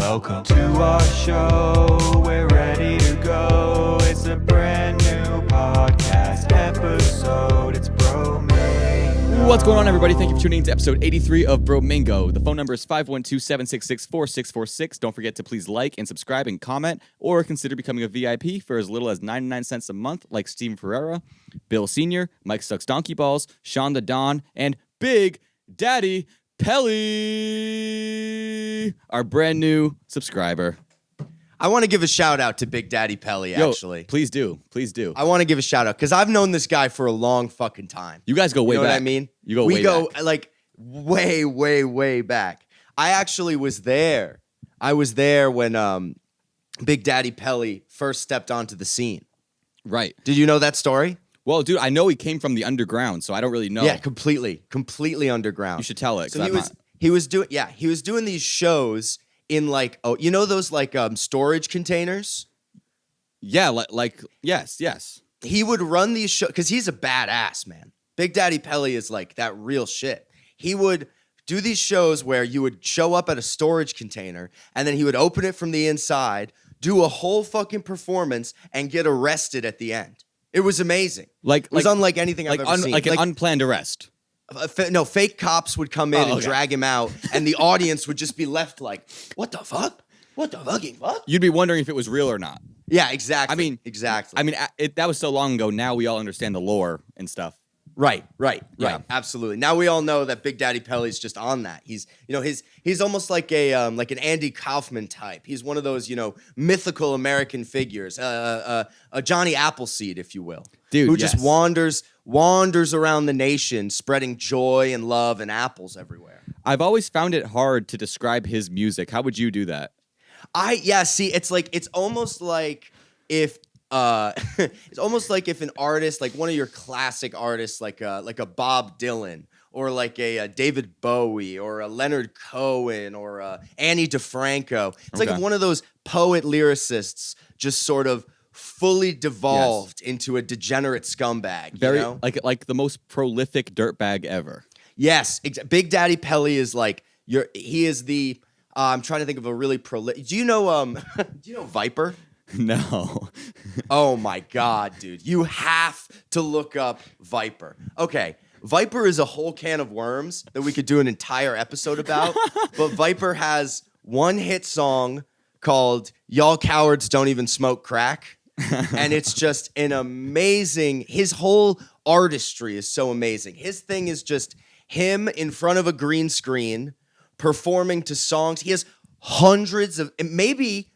Welcome to our show. We're ready to go. It's a brand new podcast episode. It's Bromingo. What's going on, everybody? Thank you for tuning in to episode 83 of Bromingo. The phone number is 512-766-4646. Don't forget to please like and subscribe and comment, or consider becoming a VIP for as little as 99 cents a month, like Steven Ferreira, Bill Sr., Mike Sucks Donkey Balls, Sean the Don, and Big Daddy Pelly, our brand new subscriber. I want to give a shout out to Big Daddy Pelly, actually. Please do. Please do. I want to give a shout out because I've known this guy for a long fucking time. You guys go way back. You know what I mean? You go way back. Like way, way, way back. I actually was there. I was there when Big Daddy Pelly first stepped onto the scene. Right. Did you know that story? Well, dude, I know he came from the underground, so I don't really know. Yeah, completely underground. You should tell it. So he was doing these shows in like, oh, you know those like storage containers? Yeah, like yes. He would run these shows because he's a badass, man. Big Daddy Pelly is like that real shit. He would do these shows where you would show up at a storage container and then he would open it from the inside, do a whole fucking performance, and get arrested at the end. It was amazing. It was unlike anything I've ever seen. Like an unplanned arrest. No, fake cops would come in and drag him out, and the audience would just be left like, what the fuck? What the fucking fuck? You'd be wondering if it was real or not. Yeah, exactly. I mean, exactly. That was so long ago. Now we all understand the lore and stuff. Right. Yeah. Absolutely. Now we all know that Big Daddy Pelly's just on that. He's almost like like an Andy Kaufman type. He's one of those, mythical American figures, a Johnny Appleseed, if you will, dude, who just wanders around the nation, spreading joy and love and apples everywhere. I've always found it hard to describe his music. How would you do that? See, it's almost like if. It's almost like if an artist, like one of your classic artists, like a Bob Dylan or like a David Bowie or a Leonard Cohen or Annie DeFranco. It's like if one of those poet lyricists just sort of fully devolved into a degenerate scumbag. Like the most prolific dirtbag ever. Yes, Big Daddy Pelly is like he is the. I'm trying to think of a really prolific. Do you know Viper? No. Oh my God, dude. You have to look up Viper. Okay. Viper is a whole can of worms that we could do an entire episode about. But Viper has one hit song called Y'all Cowards Don't Even Smoke Crack. And it's just an amazing, his whole artistry is so amazing. His thing is just him in front of a green screen performing to songs. He has hundreds of, maybe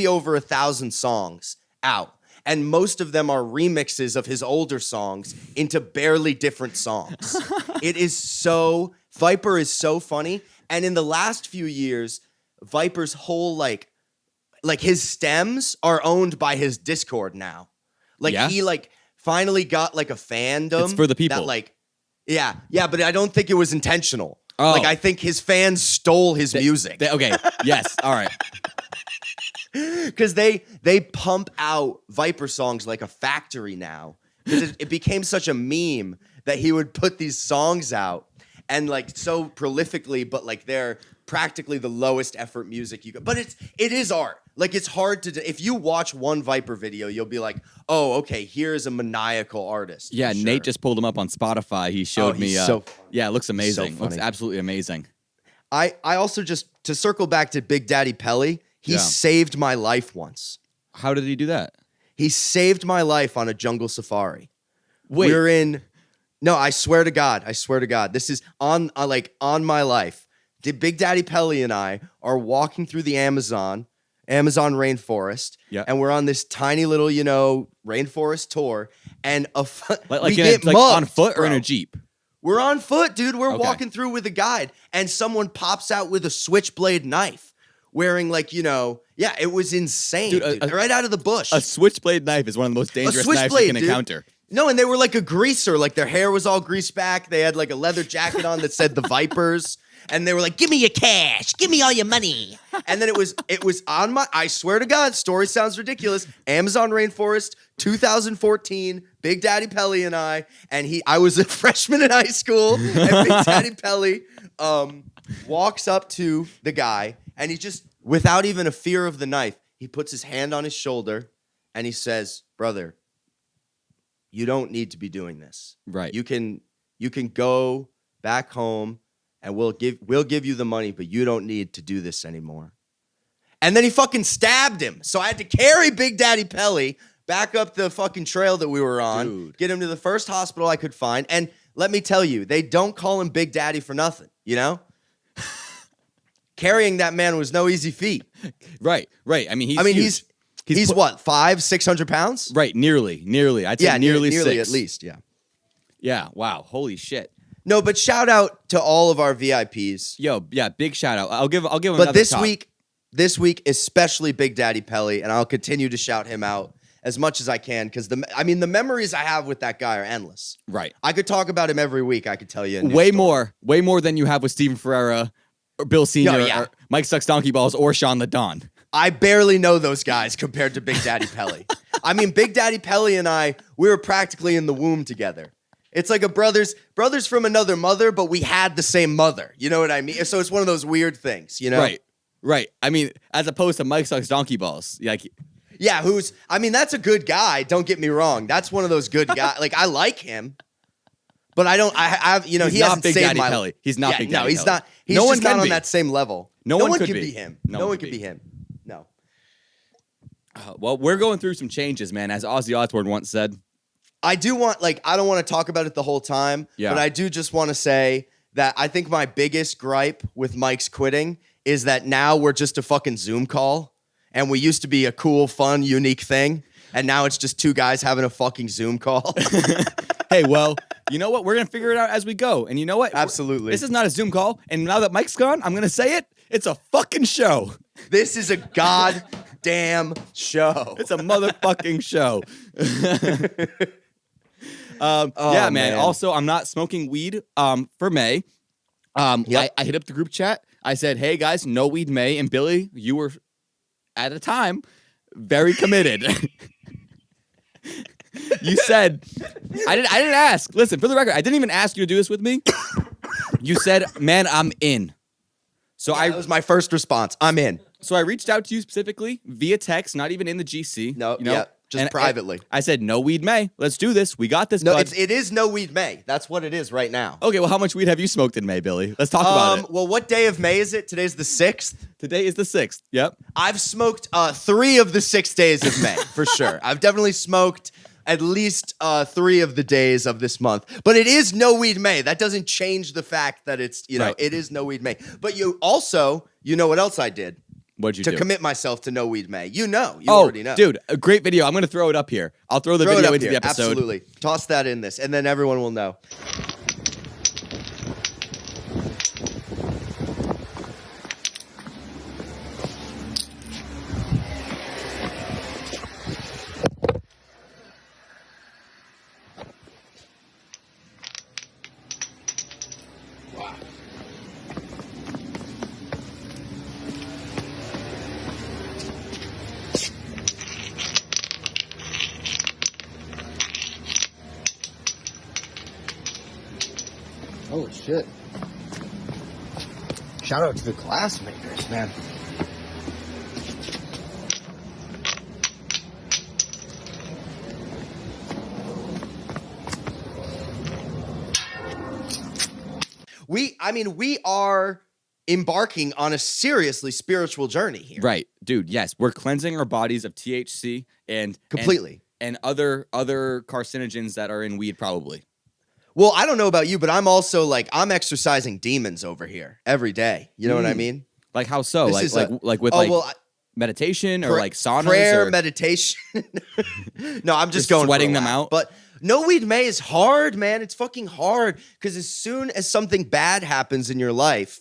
over 1,000 songs out. And most of them are remixes of his older songs into barely different songs. Viper is so funny. And in the last few years, Viper's whole like his stems are owned by his Discord now. He finally got like a fandom. It's for the people. That but I don't think it was intentional. Oh. I think his fans stole his music. Okay. Yes. All right. Because they pump out Viper songs like a factory now. Because it became such a meme that he would put these songs out and like so prolifically, but like they're practically the lowest effort music you could. But it is art. Like it's hard to if you watch one Viper video, you'll be like, oh, okay, here's a maniacal artist. Yeah, sure. Nate just pulled him up on Spotify. He showed me. So yeah, it looks amazing. So looks absolutely amazing. I also just to circle back to Big Daddy Pelly. He saved my life once. How did he do that? He saved my life on a jungle safari. Wait. No, I swear to God. This is on my life. Big Daddy Pelly and I are walking through the Amazon rainforest. Yeah. And we're on this tiny little, rainforest tour. And we get mugged, on foot or in a Jeep? We're on foot, dude. We're walking through with a guide. And someone pops out with a switchblade knife. Wearing it was insane, dude. Right out of the bush. A switchblade knife is one of the most dangerous knives you can encounter. No, and they were like a greaser. Like their hair was all greased back. They had like a leather jacket on that said the Vipers. And they were like, give me your cash. Give me all your money. And then it was on I swear to God, story sounds ridiculous. Amazon Rainforest, 2014, Big Daddy Pelly and I was a freshman in high school. And Big Daddy Pelly walks up to the guy and he just without even a fear of the knife, he puts his hand on his shoulder and he says, "Brother, you don't need to be doing this. Right. You can go back home and we'll give you the money, but you don't need to do this anymore." And then he fucking stabbed him. So I had to carry Big Daddy Pelly back up the fucking trail that we were on, Dude. get him to the first hospital I could find. And let me tell you, they don't call him Big Daddy for nothing, you know? Carrying that man was no easy feat. Right. I mean, he's what, 500-600 pounds? Right, nearly. I'd say nearly 6. At least, yeah. Yeah, wow, holy shit. No, but shout out to all of our VIPs. Yo, yeah, big shout out. I'll give him But another top. this week, especially Big Daddy Pelly, and I'll continue to shout him out as much as I can because the memories I have with that guy are endless. Right. I could talk about him every week. I could tell you a new Way story. more than you have with Steven Ferreira or Bill Senior yeah. or Mike Sucks Donkey Balls or Sean the Don. I barely know those guys compared to Big Daddy Pelly. I mean, Big Daddy Pelly and we were practically in the womb together. It's like a brothers from another mother, but we had the same mother. You know what I mean? So it's one of those weird things, you know? Right. I mean, as opposed to Mike Sucks Donkey Balls. Like, yeah, that's a good guy. Don't get me wrong. That's one of those good guys. Like, I like him, but he hasn't Big saved Daddy my Pelly. He's not Big Daddy No, he's Pelly. not. He's No just one not can on be. that same level. No one could be him. No No one one could could be. be him. No. Well, we're going through some changes, man. As Ozzy Osbourne once said. I don't want to talk about it the whole time, but I do just want to say that I think my biggest gripe with Mike's quitting is that now we're just a fucking Zoom call, and we used to be a cool, fun, unique thing, and now it's just two guys having a fucking Zoom call. Hey, well, you know what? We're going to figure it out as we go. And you know what? Absolutely. This is not a Zoom call, and now that Mike's gone, I'm going to say it. It's a fucking show. This is a goddamn show. It's a motherfucking show. Oh, yeah, man. Also, I'm not smoking weed for May. Yep. I hit up the group chat. I said, hey, guys, no weed May. And Billy, you were, at the time, very committed. You said, I didn't ask. Listen, for the record, I didn't even ask you to do this with me. You said, man, I'm in. So that was my first response. I'm in. So I reached out to you specifically via text, not even in the GC. No, you know? yeah, just privately. I said, no weed May. Let's do this. We got this, No, bud. it is no weed May. That's what it is right now. Okay, well, how much weed have you smoked in May, Billy? Let's talk about it. Well, what day of May is it? Today's the 6th. Today is the 6th. Yep. I've smoked 3 of the 6 days of May, for sure. I've definitely smoked at least 3 of the days of this month. But it is no weed May. That doesn't change the fact that it's, Right. it is no weed May. But you know what else I did? What'd you do? To commit myself to no weed May. You already know. Dude, a great video. I'm going to throw it up here. I'll throw the Throw it video up into here. the episode. Absolutely. Toss that in this, and then everyone will know. Holy shit. Shout out to the glass makers, man. We are embarking on a seriously spiritual journey here. Right. Dude, yes. We're cleansing our bodies of THC and Completely. And other carcinogens that are in weed probably. Well, I don't know about you, but I'm also I'm exercising demons over here every day. You know what I mean? Like how so? This is Meditation or like saunas prayer, or meditation. No, I'm just Just going sweating for a them laugh. out? But no weed May is hard, man. It's fucking hard because as soon as something bad happens in your life,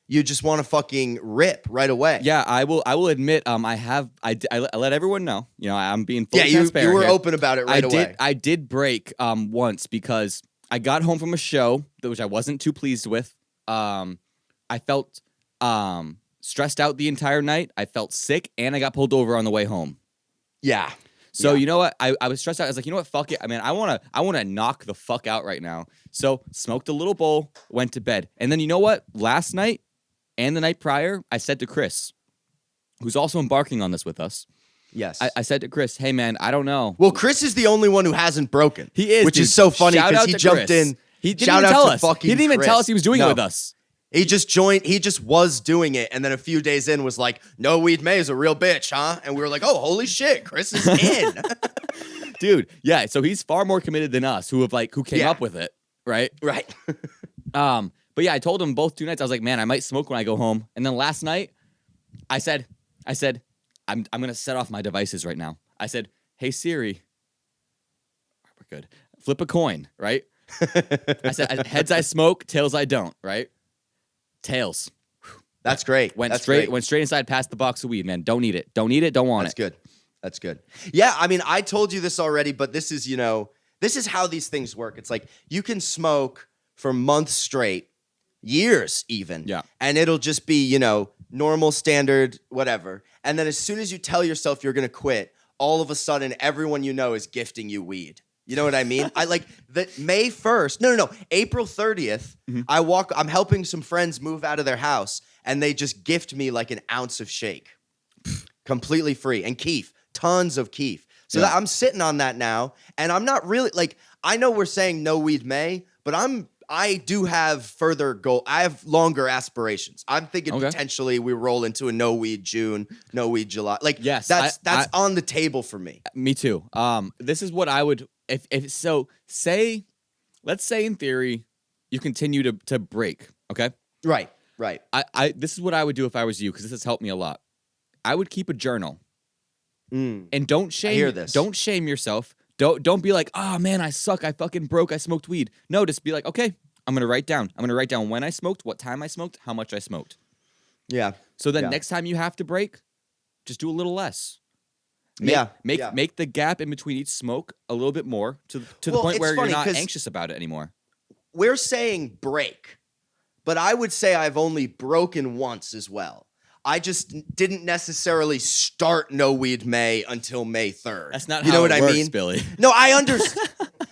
you just want to fucking rip right away. Yeah, I will admit I let everyone know. You know, I'm being fully transparent. You were here. open about it right away. I did break once because I got home from a show which I wasn't too pleased with. I felt stressed out the entire night. I felt sick and I got pulled over on the way home. Yeah. So you know what? I was stressed out. I was like, you know what? Fuck it. I mean, I wanna knock the fuck out right now. So smoked a little bowl, went to bed. And then you know what? Last night and the night prior, I said to Chris, who's also embarking on this with us, Yes. I said to Chris, hey, man, I don't know. Well, Chris is the only one who hasn't broken. He is, which dude. is so funny Shout because out he to jumped Chris. in. He didn't Shout even out tell to us. fucking He didn't even Chris. tell us he was doing No. it with us. He just joined. He just was doing it, and then a few days in was like, "No Weed May is a real bitch, huh?" And we were like, "Oh, holy shit, Chris is in." Dude, yeah, so he's far more committed than us who came Yeah. up with it, right? Right. But yeah, I told him both 2 nights. I was like, man, I might smoke when I go home. And then last night, I said, I'm gonna set off my devices right now. I said, hey Siri, we're good. Flip a coin, right? I said, heads I smoke, tails I don't, right? Tails. That's great. Went That's straight great. went straight inside past the box of weed, man. Don't eat it. Don't eat it. Don't want That's it. good. That's good. Yeah, I mean, I told you this already, but this is, this is how these things work. It's like you can smoke for months straight, years even. Yeah. And it'll just be, normal, standard, whatever. And then as soon as you tell yourself you're going to quit, all of a sudden everyone you know is gifting you weed. You know what I mean? I like that May 1st. No. April 30th, I'm helping some friends move out of their house and they just gift me like an ounce of shake. Completely free. And keef, tons of keef. So Yeah. that I'm sitting on that now, and I'm not really like, I know we're saying no weed May, but I do have further goal. I have longer aspirations. I'm thinking Okay. potentially we roll into a no weed June, no weed July. Like Yes, that's I- on the table for me. Me too. This is what I would if so say, let's say in theory, you continue to break, okay? Right. I this is what I would do if I was you, because this has helped me a lot. I would keep a journal. And don't shame hear this. Don't shame yourself. Don't be like, oh man, I suck. I fucking broke. I smoked weed. No, just be like, okay, I'm gonna write down. I'm gonna write down when I smoked, what time I smoked, how much I smoked. Yeah. So then Yeah. next time you have to break, just do a little less. Yeah. Make the gap in between each smoke a little bit more to the Well, point it's where you're funny not 'cause- anxious about it anymore. We're saying break, but I would say I've only broken once as well. I just didn't necessarily start no weed May until May 3rd. That's not you how know it what works, I mean, Billy. No, I understand.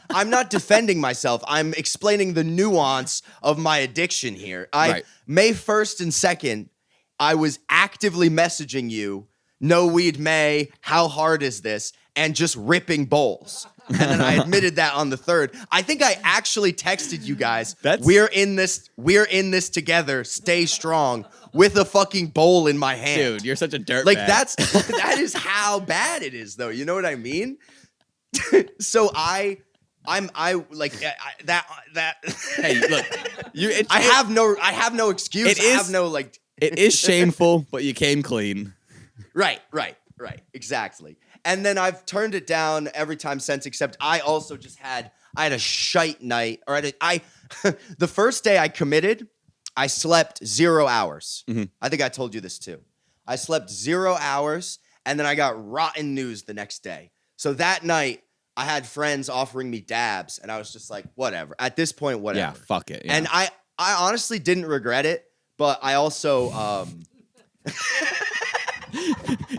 I'm not defending myself. I'm explaining the nuance of my addiction here. Right. May 1st and 2nd, I was actively messaging you, no weed May, how hard is this? And just ripping bowls. And then I admitted that on the 3rd. I think I actually texted you guys, we're in this together, stay strong, with a fucking bowl in my hand. Dude, you're such a dirt Like bag. that is how bad it is, though. You know what I mean? So that. Hey, look, I have no excuse. It I is- have no like. it is shameful, but you came clean. Right. Exactly. And then I've turned it down every time since, except I also just had a shite night. Or the first day I committed, I slept 0 hours. I think I told you this too. I slept 0 hours, and then I got rotten news the next day. So that night, I had friends offering me dabs, and I was just like, whatever. At this point, whatever. Yeah, fuck it. Yeah. And I honestly didn't regret it, but I also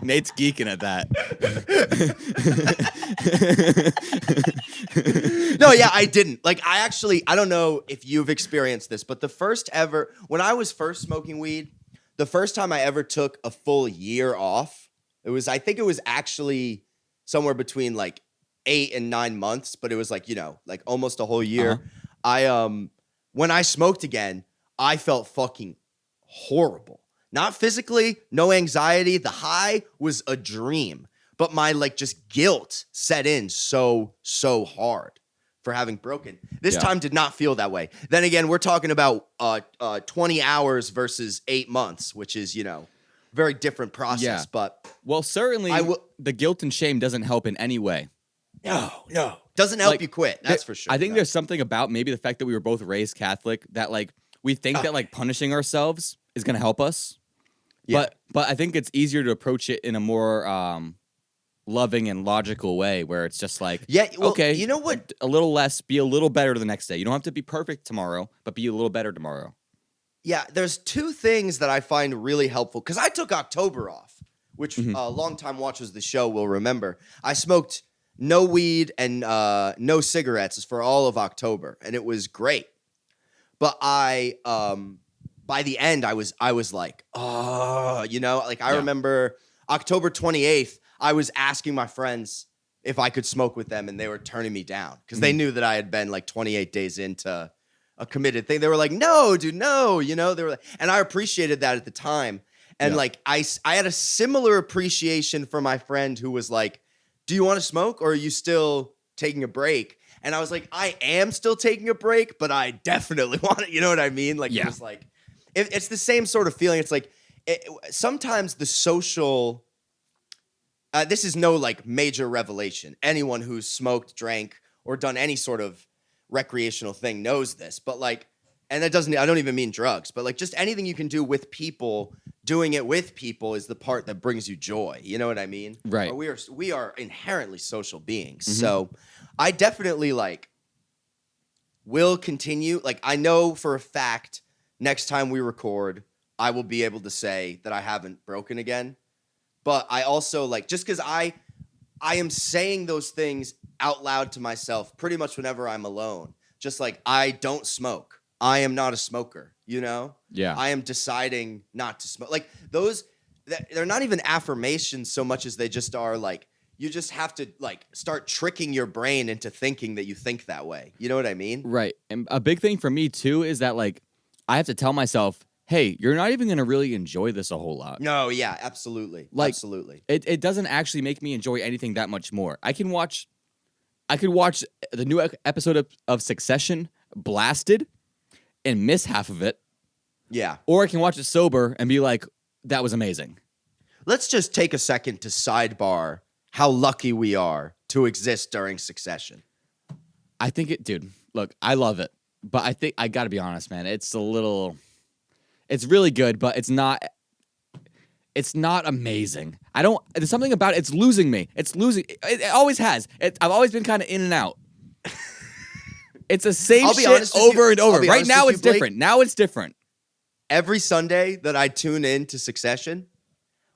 Nate's geeking at that. No, yeah, I didn't. Like, I don't know if you've experienced this, but when I was first smoking weed, the first time I ever took a full year off, I think it was actually somewhere between like 8 and 9 months, but it was like, like almost a whole year. When I smoked again, I felt fucking horrible. Not physically, no anxiety. The high was a dream, but my just guilt set in so hard for having broken. This time did not feel that way. Then again, we're talking about 20 hours versus 8 months, which is, very different process. Yeah. But Well, certainly the guilt and shame doesn't help in any way. no, doesn't help Like, you quit. That's for sure. I think No. there's something about maybe the fact that we were both raised Catholic that we think that punishing ourselves is going to help us. Yeah. But I think it's easier to approach it in a more loving and logical way where it's just like, Yeah, well, okay, you know what? a little less, be a little better the next day. You don't have to be perfect tomorrow, but be a little better tomorrow. Yeah, there's two things that I find really helpful because I took October off, which longtime watchers of the show will remember. I smoked no weed and no cigarettes for all of October, and it was great. But I by the end, I was like, oh, like I Yeah. remember October 28th, I was asking my friends if I could smoke with them, and they were turning me down because they knew that I had been like 28 days into a committed thing. They were like, no, dude, no, they were like, and I appreciated that at the time. And Yeah. like, I had a similar appreciation for my friend who was like, do you want to smoke or are you still taking a break? And I was like, I am still taking a break, but I definitely want it. You know what I mean? Like, Yeah. it was like, it's the same sort of feeling. It's like, sometimes the social, this is no like major revelation. Anyone who's smoked, drank, or done any sort of recreational thing knows this, but like, and I don't even mean drugs, but like just anything you can do with people, doing it with people is the part that brings you joy. You know what I mean? Right. Or we are inherently social beings. Mhm. So I definitely like will continue. Like I know for a fact next time we record, I will be able to say that I haven't broken again. But I also like, just because I am saying those things out loud to myself pretty much whenever I'm alone. Just like, I don't smoke. I am not a smoker, Yeah. I am deciding not to smoke. Like those, they're not even affirmations so much as they just are like, you just have to like start tricking your brain into thinking that you think that way. You know what I mean? Right. And a big thing for me too is that like I have to tell myself, hey, you're not even going to really enjoy this a whole lot. No, yeah, absolutely. Like, absolutely. It doesn't actually make me enjoy anything that much more. I could watch the new episode of Succession blasted and miss half of it, Yeah. or I can watch it sober and be like, that was amazing. Let's just take a second to sidebar how lucky we are to exist during Succession. I think dude, look, I love it, but I think I got to be honest, man. It's really good, but it's not amazing. There's something about it. It's losing me. It's losing. It always has. I've always been kind of in and out. It's the same I'll be shit honest with you- over and over. I'll be Right honest now with it's you, Blake. different. Now it's different. Every Sunday that I tune in to Succession,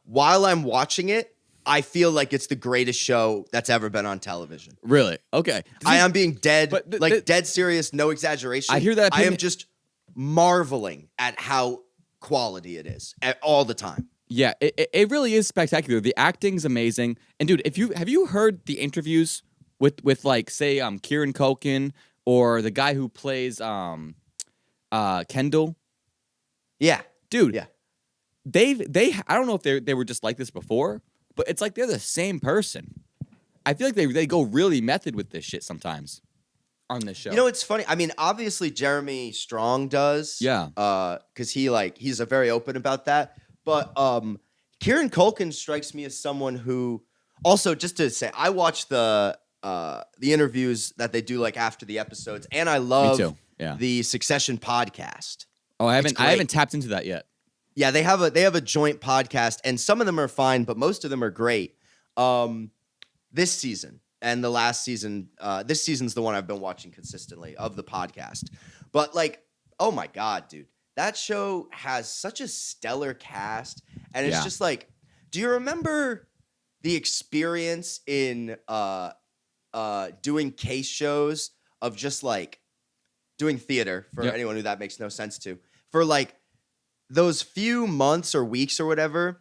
while I'm watching it, I feel like it's the greatest show that's ever been on television. Really? Okay. I am being dead, But dead serious, no exaggeration. I hear that I am opinion- just marveling at how quality it is all the time. Yeah, it really is spectacular. The acting's amazing. And dude, have you heard the interviews with like say Kieran Culkin or the guy who plays Kendall? Yeah. Dude, Yeah. they I don't know if they were just like this before, but it's like they're the same person. I feel like they go really method with this shit sometimes on this show. You know, it's funny. I mean, obviously Jeremy Strong does. Yeah. Because he's a very open about that. But Kieran Culkin strikes me as someone who also, just to say, I watch the interviews that they do like after the episodes, and I Me love too. Yeah. the Succession podcast. Oh, I haven't great. tapped into that yet. Yeah, they have a joint podcast, and some of them are fine, but most of them are great. This season and the last season, this season's the one I've been watching consistently of the podcast. But like, oh my God, dude, that show has such a stellar cast, and it's Yeah. just like, do you remember the experience in doing case shows of just like doing theater for Yep. anyone who that makes no sense to, for like those few months or weeks or whatever,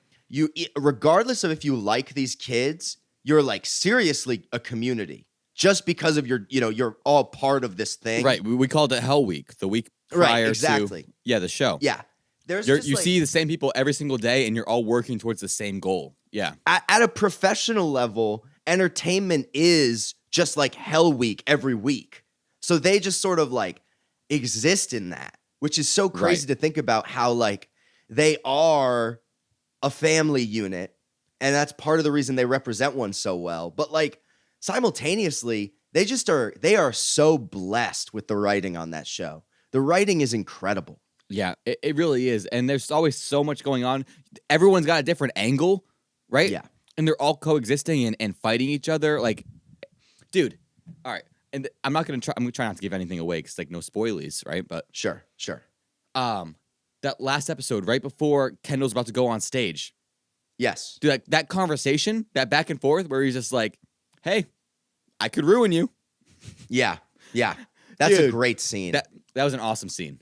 regardless of if you like these kids, you're like seriously a community just because of you're all part of this thing. Right. We called it Hell Week, the week prior exactly. to the show. Yeah. There's You just see the same people every single day, and you're all working towards the same goal. Yeah. at a professional level, entertainment is just like Hell Week every week. So they just sort of like exist in that, which is so crazy to think about how like they are a family unit, and that's part of the reason they represent one so well. But like simultaneously, they are so blessed with the writing on that show. The writing is incredible. Yeah, it really is. And there's always so much going on. Everyone's got a different angle, right? Yeah. And they're all coexisting and fighting each other. Like, dude, all right. And I'm going to try not to give anything away because, like, no spoilies, right? But Sure. that last episode, right before Kendall's about to go on stage, Yes. dude, like, that conversation, that back and forth where he's just like, hey, I could ruin you. Yeah. That's a Dude, great scene. That was an awesome scene.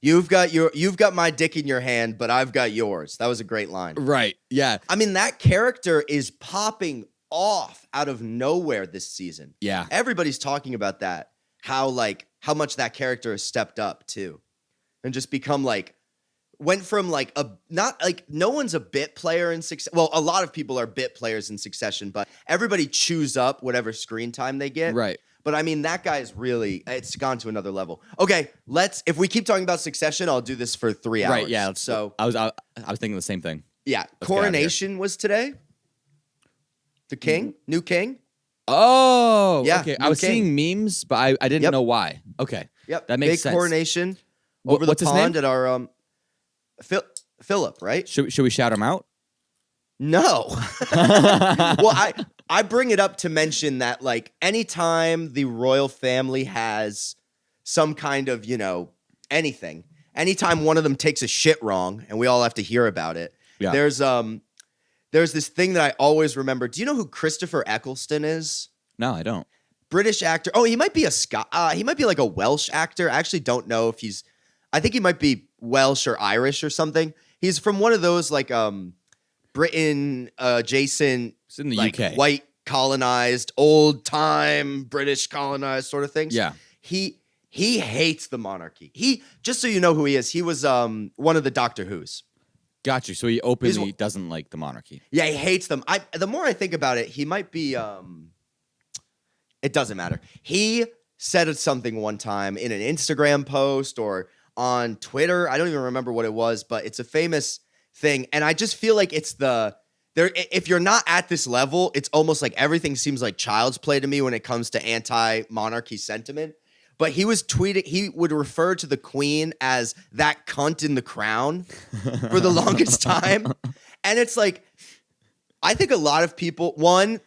You've got my dick in your hand, but I've got yours. That was a great line. Right. Yeah. I mean, that character is popping off out of nowhere this season. Yeah. Everybody's talking about that. How much that character has stepped up too. And just become went from no one's a bit player in Succession. Well, a lot of people are bit players in Succession, but everybody chews up whatever screen time they get. Right. But I mean, that guy's it's gone to another level. Okay, if we keep talking about Succession, I'll do this for 3 hours. Right. Yeah. So I was thinking the same thing. yeah, Let's get out of here. Coronation was today. The king, new king. Oh, Yeah, okay. new I was king. seeing memes, but I didn't Yep. know why. Okay. Yep, That makes big sense. coronation Wh- over the what's his pond name? at our Philip, right? Should we shout him out? No. Well, I bring it up to mention that anytime the royal family has some kind of, anything, anytime one of them takes a shit wrong and we all have to hear about it, Yeah. there's this thing that I always remember. Do you know who Christopher Eccleston is? No, I don't. British actor. Oh, he might be he might be a Welsh actor. I actually don't know if I think he might be Welsh or Irish or something. He's from one of those Britain adjacent, It's in the UK. white colonized, old time British colonized sort of things. Yeah. He hates the monarchy. Just so you know who he is, he was one of the Doctor Who's. Got you. So he openly doesn't like the monarchy. Yeah, he hates them. The more I think about it, he might be it doesn't matter. He said something one time in an Instagram post or on Twitter. I don't even remember what it was, but it's a famous thing. And I just feel like if you're not at this level, it's almost like everything seems like child's play to me when it comes to anti-monarchy sentiment. But he was tweeting, he would refer to the queen as that cunt in the crown for the longest time. And it's I think a lot of people,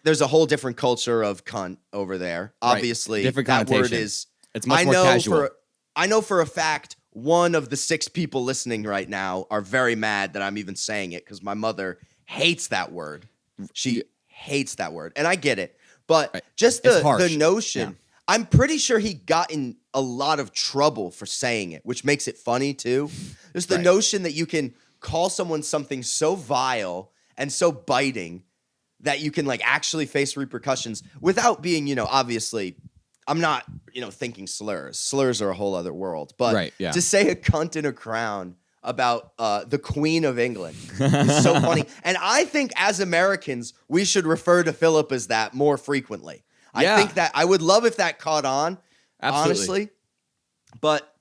there's a whole different culture of cunt over there. Obviously, Different that word connotation. is. It's much more casual. I know for a fact, one of the 6 people listening right now are very mad that I'm even saying it because my mother hates that word. She hates that word, and I get it. But just It's harsh. the notion, Yeah. I'm pretty sure he got in a lot of trouble for saying it, which makes it funny too. Just the notion that you can call someone something so vile and so biting that you can actually face repercussions without being, obviously, I'm not, thinking slurs. Slurs are a whole other world. But to say a cunt in a crown about the Queen of England is so funny. And I think as Americans, we should refer to Philip as that more frequently. I think that I would love if that caught on, honestly. But,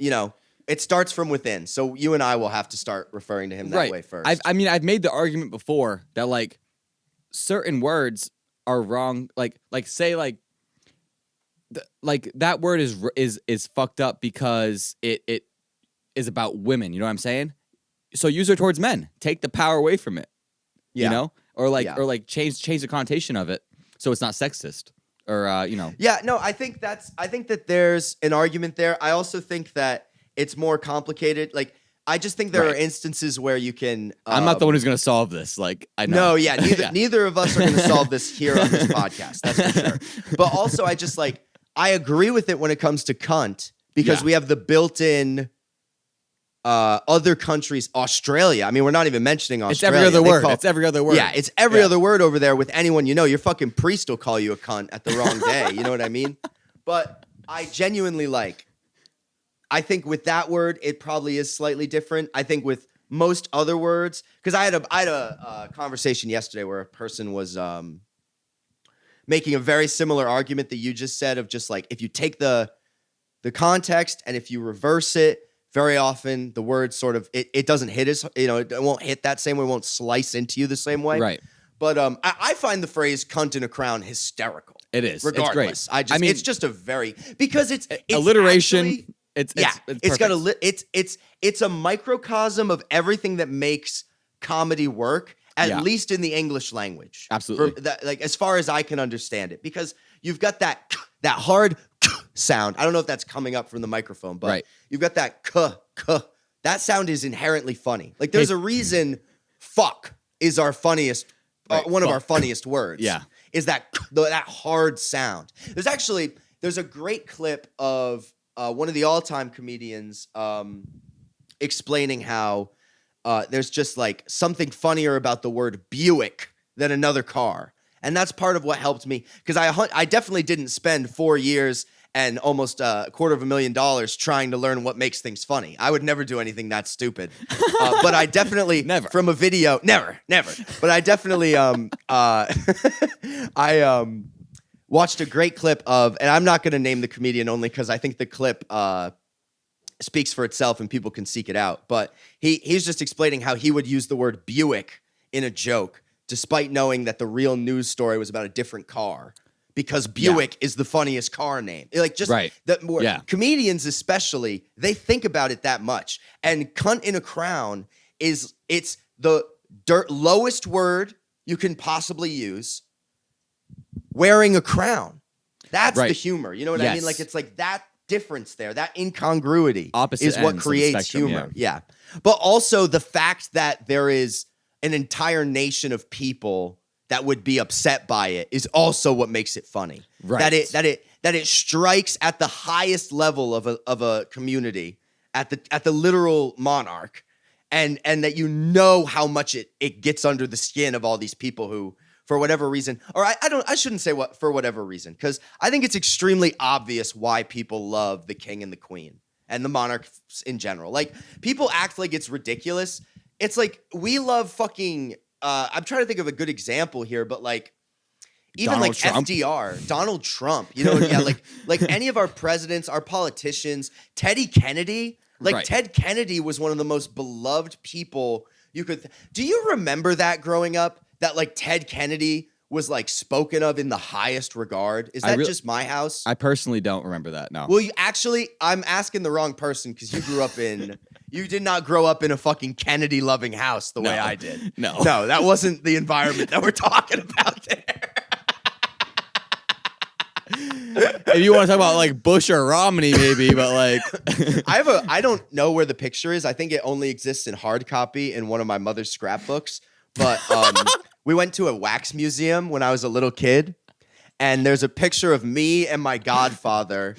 it starts from within. So you and I will have to start referring to him that way first. I've made the argument before that certain words are wrong. Say that word is fucked up because it is about women. You know what I'm saying? So use it towards men. Take the power away from it. Yeah. You know, or change the connotation of it so it's not sexist. Or Yeah, no, I think that there's an argument there. I also think that it's more complicated. I just think there are instances where you can. I'm not the one who's going to solve this. I know. No, yeah, neither of us are going to solve this here on this podcast. That's for sure. But also, I just I agree with it when it comes to cunt because we have the built-in other countries. Australia. I mean, we're not even mentioning Australia. It's every other word. It's every other word. Yeah, it's every other word over there with anyone you know. Your fucking priest will call you a cunt at the wrong day. You know what I mean? But I genuinely I think with that word, it probably is slightly different. I think with most other words, because I had a conversation yesterday where a person was making a very similar argument that you just said of just if you take the context and if you reverse it, very often the word sort of it doesn't hit as it won't hit that same way, it won't slice into you the same way. Right. But I find the phrase "cunt in a crown" hysterical. It is. Regardless, It's great. it's just a very because it's alliteration. Actually, it's got it's a microcosm of everything that makes comedy work, at least in the English language. Absolutely. As far as I can understand it, because you've got that hard sound. I don't know if that's coming up from the microphone, but you've got that that sound is inherently funny. There's a reason fuck is our funniest one of our funniest words. Yeah. Is that hard sound. There's a great clip of one of the all-time comedians, explaining how there's just like something funnier about the word Buick than another car. And that's part of what helped me, because I definitely didn't spend 4 years and almost $250,000 trying to learn what makes things funny. I would never do anything that stupid. But I definitely Never. from a video, never. But I definitely watched a great clip of, and I'm not going to name the comedian only because I think the clip speaks for itself and people can seek it out. But he's just explaining how he would use the word Buick in a joke, despite knowing that the real news story was about a different car, because Buick is the funniest car name. Like, just comedians especially, they think about it that much. And cunt in a crown it's the lowest word you can possibly use. Wearing a crown. That's the humor. You know what I mean? Like, it's like that difference there, that incongruity is what creates humor. Yeah. But also the fact that there is an entire nation of people that would be upset by it is also what makes it funny. Right. That it strikes at the highest level of a community, at the literal monarch, and that you know how much it gets under the skin of all these people who, for whatever reason, or I shouldn't say what for whatever reason, because I think it's extremely obvious why people love the king and the queen and the monarchs in general. Like, people act like it's ridiculous. It's like, we love fucking. I'm trying to think of a good example here, but like, even Donald like Trump. FDR, Donald Trump, you know, like any of our presidents, our politicians, Teddy Kennedy. Like, Ted Kennedy was one of the most beloved people you could. Do you remember that growing up? That like Ted Kennedy was like spoken of in the highest regard. Is that just my house? I personally don't remember that. No. Well, I'm asking the wrong person, because you grew up in. You did not grow up in a fucking Kennedy loving house the way I did. No, that wasn't the environment that we're talking about there. If you want to talk about like Bush or Romney, maybe, but like, I don't know where the picture is. I think it only exists in hard copy in one of my mother's scrapbooks. But we went to a wax museum when I was a little kid, and there's a picture of me and my godfather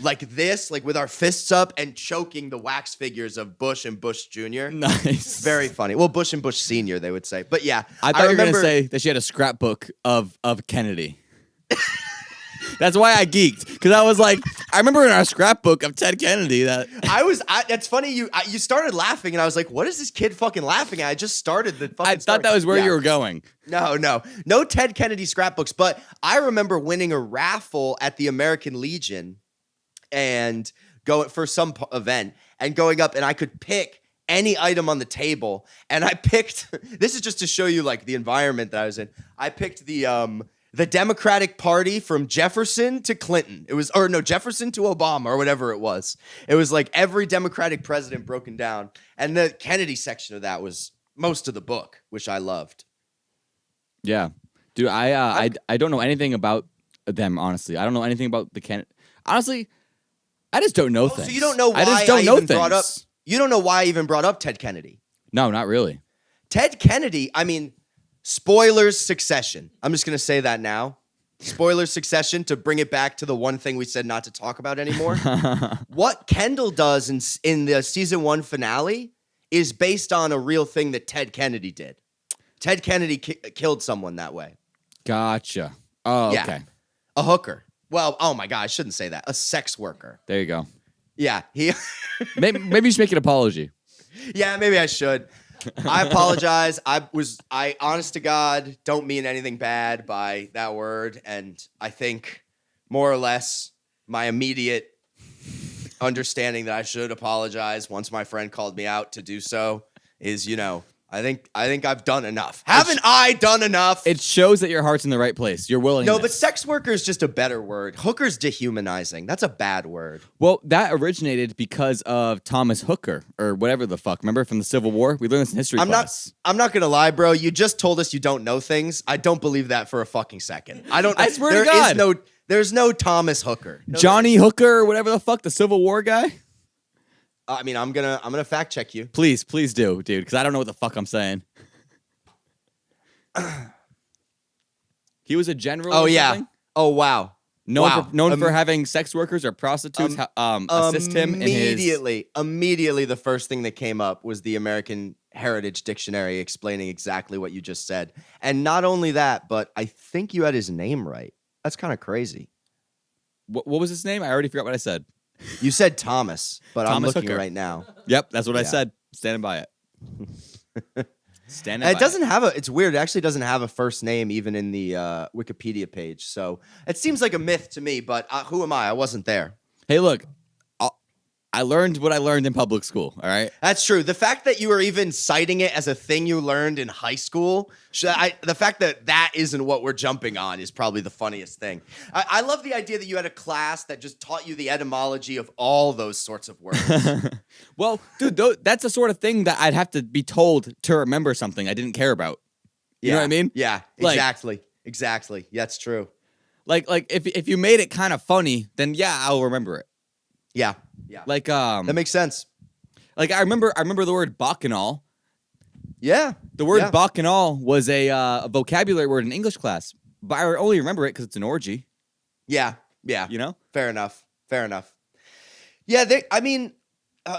like this, like with our fists up and choking the wax figures of Bush and Bush Jr. Nice. Very funny. Well, Bush and Bush Sr., they would say. But yeah. I thought you were going to say that she had a scrapbook of Kennedy. That's why I geeked, because I was like, I remember in our scrapbook of Ted Kennedy that that's funny. You started laughing, and I was like, what is this kid fucking laughing at? I just started the fucking I thought that was where you were going. No Ted Kennedy scrapbooks, but I remember winning a raffle at the American Legion and going for some event and going up, and I could pick any item on the table, and I picked, this is just to show you like the environment that I was in. I picked the Democratic Party from Jefferson to Clinton. Jefferson to Obama, or whatever it was. It was like every Democratic president broken down. And the Kennedy section of that was most of the book, which I loved. Yeah. Dude, I don't know anything about them, honestly. I don't know anything about the Kennedy. Honestly, I just don't know things. So you don't know why you don't know why I even brought up Ted Kennedy? No, not really. Ted Kennedy, I mean, spoilers, Succession. I'm just going to say that now. Spoilers, Succession, to bring it back to the one thing we said not to talk about anymore. What Kendall does in the season 1 finale is based on a real thing that Ted Kennedy did. Ted Kennedy killed someone that way. Gotcha. Oh, yeah. Okay. A hooker. Well, oh my God, I shouldn't say that. A sex worker. There you go. Yeah. maybe you should make an apology. Yeah, maybe I should. I apologize. I honest to God don't mean anything bad by that word. And I think more or less my immediate understanding that I should apologize once my friend called me out to do so is, I think I've done enough. Haven't I done enough? It shows that your heart's in the right place. You're willing. No, but sex worker is just a better word. Hooker's dehumanizing. That's a bad word. Well, that originated because of Thomas Hooker or whatever the fuck. Remember from the Civil War? We learned this in history class. I'm not gonna lie, bro. You just told us you don't know things. I don't believe that for a fucking second. I swear to God. There's no Thomas Hooker. No, Johnny Hooker or whatever the fuck, the Civil War guy. I mean, I'm gonna fact check you. Please do, dude, because I don't know what the fuck I'm saying. He was a general. Oh yeah. Oh wow. Known for having sex workers or prostitutes assist him in his. Immediately, the first thing that came up was the American Heritage Dictionary explaining exactly what you just said. And not only that, but I think you had his name right. That's kind of crazy. What was his name? I already forgot what I said. You said Thomas, but I'm Thomas looking Hooker. right now. Yep, that's what I Yeah. said. Standing by it. And it doesn't have it's weird. It actually doesn't have a first name even in the Wikipedia page. So it seems like a myth to me, but who am I? I wasn't there. Hey, look, I learned what I learned in public school. All right. That's true. The fact that you were even citing it as a thing you learned in high school, the fact that isn't what we're jumping on is probably the funniest thing. I love the idea that you had a class that just taught you the etymology of all those sorts of words. Well, dude, that's the sort of thing that I'd have to be told to remember something I didn't care about. You know what I mean? Yeah, exactly. Exactly. Yeah, that's true. Like if you made it kind of funny, then yeah, I'll remember it. Yeah. Yeah. Like that makes sense. Like I remember the word bacchanal. Yeah. The word bacchanal was a vocabulary word in English class, but I only remember it because it's an orgy. Yeah. Yeah. You know? Fair enough. Yeah,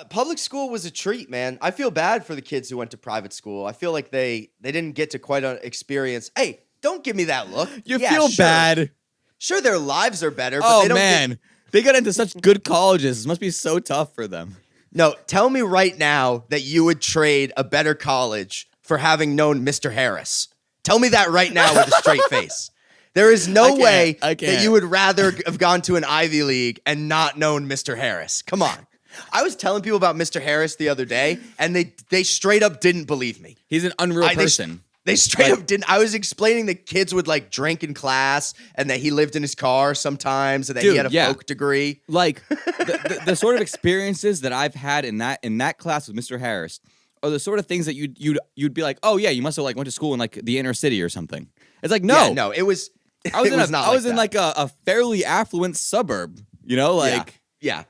public school was a treat, man. I feel bad for the kids who went to private school. I feel like they didn't get to quite experience. Hey, don't give me that look. You feel bad. Sure, their lives are better, but Oh they don't man, they got into such good colleges. It must be so tough for them. No, tell me right now that you would trade a better college for having known Mr. Harris. Tell me that right now with a straight face. There is no way that you would rather have gone to an Ivy League and not known Mr. Harris. Come on. I was telling people about Mr. Harris the other day, and they straight up didn't believe me. He's an unreal person. They straight up didn't. I was explaining that kids would like drink in class and that he lived in his car sometimes and that he had a folk degree. Like the sort of experiences that I've had in that class with Mr. Harris are the sort of things that you'd be like, oh yeah, you must have like went to school in like the inner city or something. It's like no, it was. I was in like a fairly affluent suburb. You know, like yeah.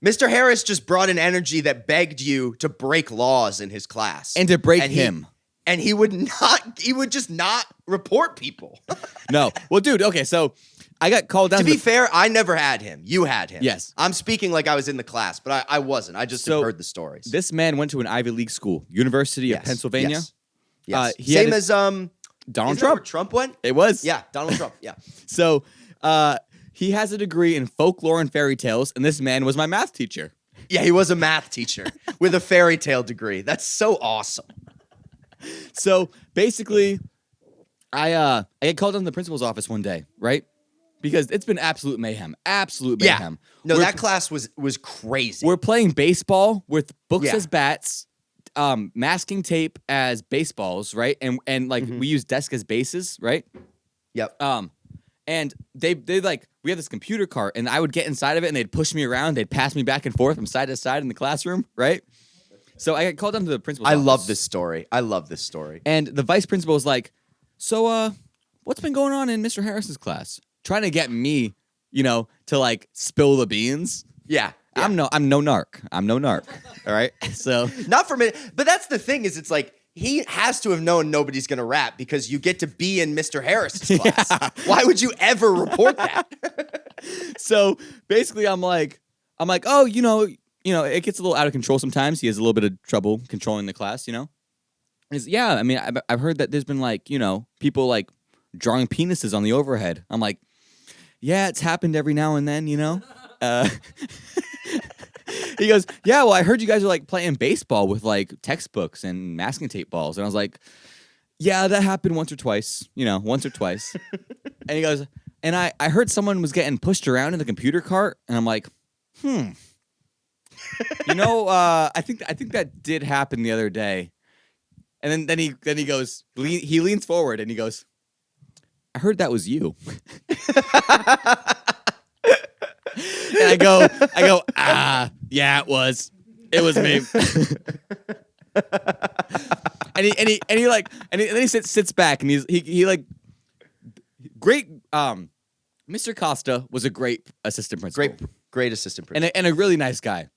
Mr. Harris just brought an energy that begged you to break laws in his class and to break him. And he would just not report people. No. Well, dude, okay, so I got called down to be fair, I never had him. You had him. Yes. I'm speaking like I was in the class, but I wasn't. I just have heard the stories. This man went to an Ivy League school, University of Pennsylvania. Yes. Same as Donald Trump. Where Trump went? It was. Yeah, Donald Trump. Yeah. So he has a degree in folklore and fairy tales, and this man was my math teacher. Yeah, he was a math teacher with a fairy tale degree. That's so awesome. So basically, I get called into the principal's office one day, right? Because it's been absolute mayhem. Absolute mayhem. No, that class was crazy. We're playing baseball with books as bats, masking tape as baseballs, right? And like we use desk as bases, right? Yep. And they like we have this computer cart, and I would get inside of it, and they'd push me around, they'd pass me back and forth from side to side in the classroom, right? So I got called down to the principal's office. I love this story. And the vice principal was like, so what's been going on in Mr. Harris's class? Trying to get me, to like spill the beans. Yeah. I'm no narc. I'm no narc. All right. So not for me, but that's the thing is it's like he has to have known nobody's gonna rap because you get to be in Mr. Harris's class. Yeah. Why would you ever report that? So basically I'm like, oh, it gets a little out of control sometimes. He has a little bit of trouble controlling the class, And yeah, I mean, I've heard that there's been like, people like drawing penises on the overhead. I'm like, yeah, it's happened every now and then, He goes, yeah, well, I heard you guys are like playing baseball with like textbooks and masking tape balls. And I was like, yeah, that happened once or twice. And he goes, and I heard someone was getting pushed around in the computer cart. And I'm like, I think that did happen the other day. And then he goes, he leans forward and he goes, I heard that was you. And I go, yeah, it was me. and then he sits back and he like great. Mr. Costa was a great assistant principal. Great assistant principal. And a really nice guy.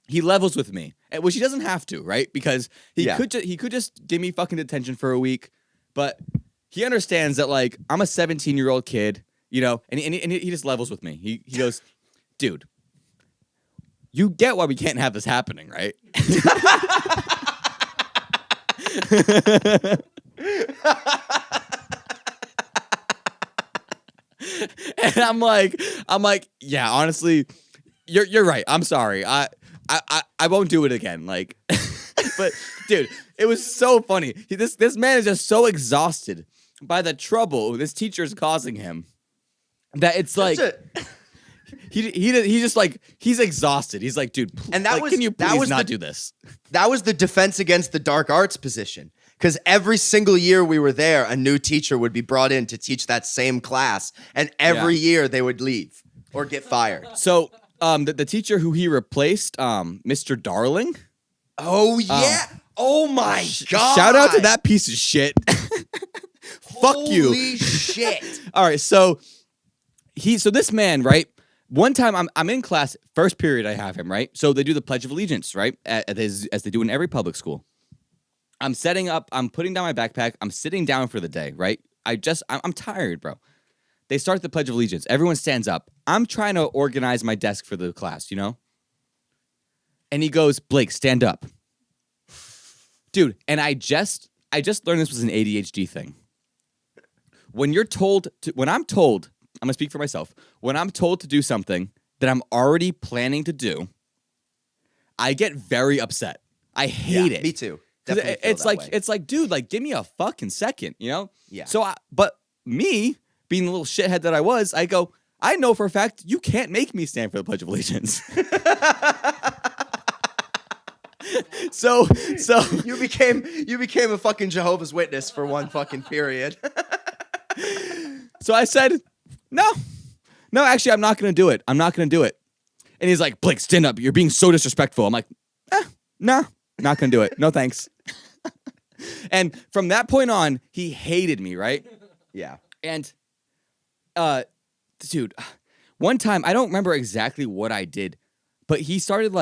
He levels with me, which he doesn't have to, right? Because he could just give me fucking detention for a week, but he understands that like I'm a 17-year-old kid you know, and he just levels with me. He goes, dude, you get why we can't have this happening, right? And I'm like, yeah, honestly, you're right. I'm sorry. I won't do it again. Like, but dude, it was so funny. This man is just so exhausted by the trouble this teacher is causing him that it's like he just like he's exhausted. He's like, dude, and that like, was can you please not the, do this? That was the defense against the dark arts position. Because every single year we were there, a new teacher would be brought in to teach that same class, and every year they would leave or get fired. So the teacher who he replaced, Mr. Darling. Oh yeah! Oh my god! Shout out to that piece of shit. Fuck you. Holy shit! All right, so this man, right? One time I'm in class, first period I have him, right? So they do the Pledge of Allegiance, right? As they do in every public school. I'm setting up, I'm putting down my backpack, I'm sitting down for the day, right? I'm tired, bro. They start the Pledge of Allegiance. Everyone stands up. I'm trying to organize my desk for the class, you know? And he goes, Blake, stand up. Dude, and I just learned this was an ADHD thing. When I'm told, I'm gonna speak for myself. When I'm told to do something that I'm already planning to do, I get very upset. I hate it. Me too. It's like, dude, like, give me a fucking second, you know? Yeah. So, but me, being the little shithead that I was, I go, I know for a fact you can't make me stand for the Pledge of Allegiance. So you became a fucking Jehovah's Witness for one fucking period. So I said, no, actually, I'm not gonna do it. And he's like, Blake, stand up. You're being so disrespectful. I'm like, no, not gonna do it. No thanks. And from that point on, he hated me, right? Yeah. And, dude, one time, I don't remember exactly what I did, but he started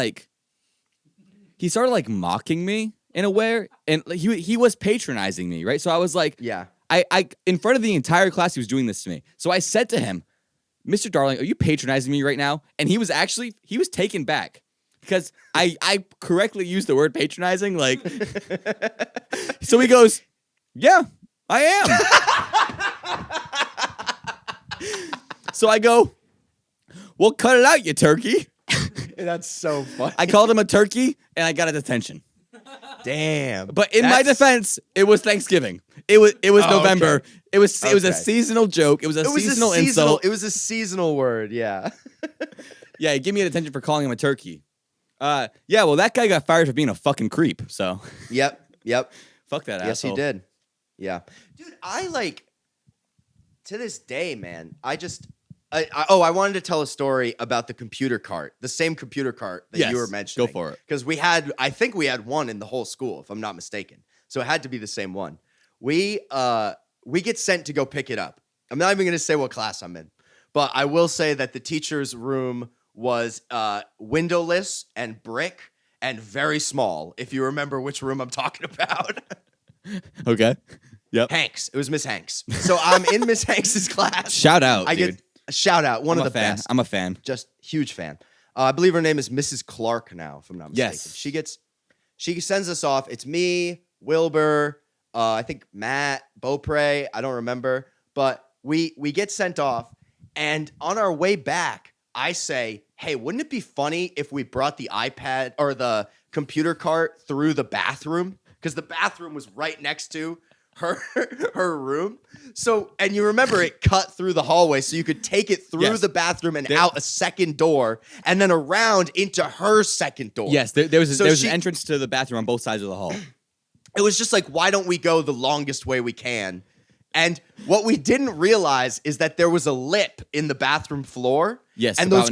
mocking me in a way, and he was patronizing me, right? So I was like, yeah. I in front of the entire class, he was doing this to me. So I said to him, Mr. Darling, are you patronizing me right now? And he was taken back. Because I correctly used the word patronizing, like. So he goes, yeah, I am. So I go, well, cut it out, you turkey. That's so funny. I called him a turkey, and I got a detention. Damn. But in my defense, it was Thanksgiving. It was November. Okay. It was a seasonal joke. It was a seasonal insult. It was a seasonal word. Yeah. Yeah, he gave me a detention for calling him a turkey. Yeah, well, that guy got fired for being a fucking creep, so. Yep. Fuck that asshole. Yes, he did. Yeah. Dude, to this day, man, I wanted to tell a story about the computer cart, the same computer cart that you were mentioning. Go for it. Because I think we had one in the whole school, if I'm not mistaken. So it had to be the same one. We get sent to go pick it up. I'm not even going to say what class I'm in, but I will say that the teacher's room was windowless and brick and very small, if you remember which room I'm talking about. Okay. Yep. Hanks. It was Miss Hanks. So I'm in Miss Hanks's class. Shout out, I dude. get a shout out. One of the fan. best. I'm a fan. Just huge fan. I believe her name is Mrs. Clark now, if I'm not mistaken. Yes. She sends us off. It's me, Wilbur, I think Matt, Beaupre. I don't remember. But we get sent off. And on our way back, I say, hey, wouldn't it be funny if we brought the iPad or the computer cart through the bathroom? Because the bathroom was right next to her room. So, and you remember it cut through the hallway, so you could take it through the bathroom and out a second door, and then around into her second door. Yes, there was an entrance to the bathroom on both sides of the hall. It was just like, why don't we go the longest way we can? And what we didn't realize is that there was a lip in the bathroom floor. Yes, and about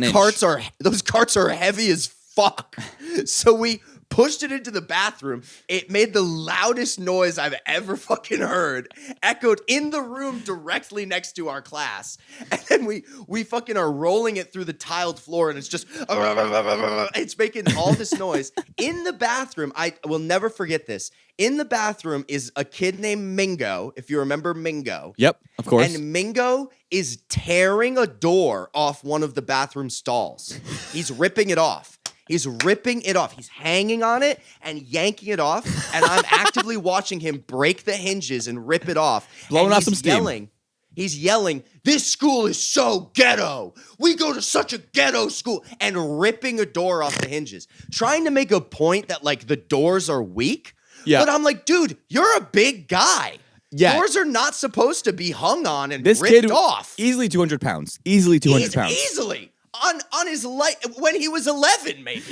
those carts are heavy as fuck. So we pushed it into the bathroom. It made the loudest noise I've ever fucking heard, echoed in the room directly next to our class. And then we fucking are rolling it through the tiled floor, and it's just, it's making all this noise. In the bathroom, I will never forget this. In the bathroom is a kid named Mingo, if you remember Mingo. Yep, of course. And Mingo is tearing a door off one of the bathroom stalls. He's ripping it off. He's ripping it off. He's hanging on it and yanking it off. And I'm actively watching him break the hinges and rip it off. Blowing and off some steam. He's yelling, "This school is so ghetto. We go to such a ghetto school," and ripping a door off the hinges. Trying to make a point that, like, the doors are weak. Yeah. But I'm like, dude, you're a big guy. Yeah. Doors are not supposed to be hung on and This ripped kid, off. easily 200 pounds. Easily 200 pounds. Easily. On his life, when he was 11, maybe.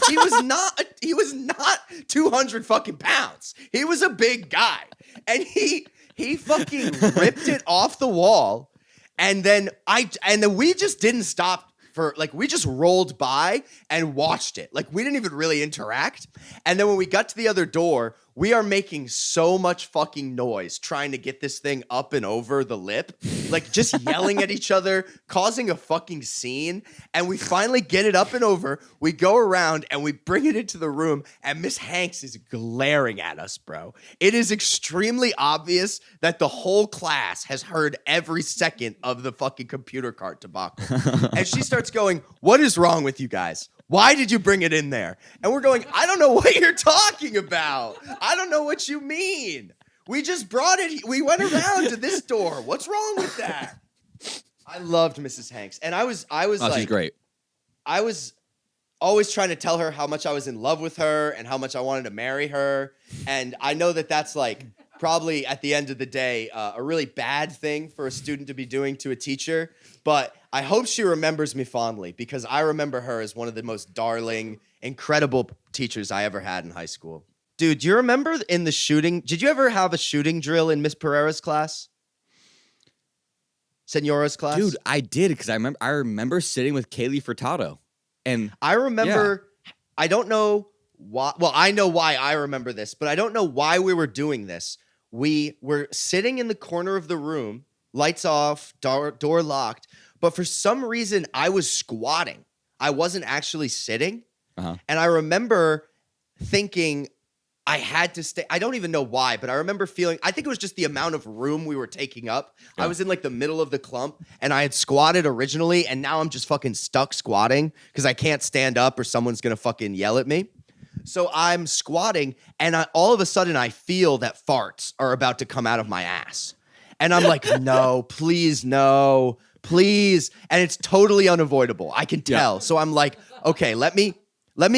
He was not 200 fucking pounds. He was a big guy. And he fucking ripped it off the wall. And then we just didn't stop. We just rolled by and watched it. Like, we didn't even really interact. And then when we got to the other door, we are making so much fucking noise trying to get this thing up and over the lip. Like, just yelling at each other, causing a fucking scene. And we finally get it up and over. We go around and we bring it into the room, and Miss Hanks is glaring at us, bro. It is extremely obvious that the whole class has heard every second of the fucking computer cart debacle. And she starts going, "What is wrong with you guys? Why did you bring it in there?" And we're going, "I don't know what you're talking about. I don't know what you mean. We just brought it. We went around to this door. What's wrong with that?" I loved Mrs. Hanks. And I was like, she's great. I was always trying to tell her how much I was in love with her and how much I wanted to marry her. And I know that that's, like, probably at the end of the day, a really bad thing for a student to be doing to a teacher. But I hope she remembers me fondly, because I remember her as one of the most darling, incredible teachers I ever had in high school. Dude, do you remember in the shooting? Did you ever have a shooting drill in Miss Pereira's class? Senora's class? Dude, I did, because I remember sitting with Kaylee Furtado. And I remember, I don't know why. Well, I know why I remember this, but I don't know why we were doing this. We were sitting in the corner of the room, lights off, door locked. But for some reason, I was squatting. I wasn't actually sitting. Uh-huh. And I remember thinking I had to stay. I don't even know why, but I remember feeling, I think it was just the amount of room we were taking up. Yeah. I was in, like, the middle of the clump, and I had squatted originally, and now I'm just fucking stuck squatting because I can't stand up or someone's going to fucking yell at me. So I'm squatting, and all of a sudden I feel that farts are about to come out of my ass. And I'm like, no, please, no, please. And it's totally unavoidable. I can tell. Yeah. So I'm like, okay, let me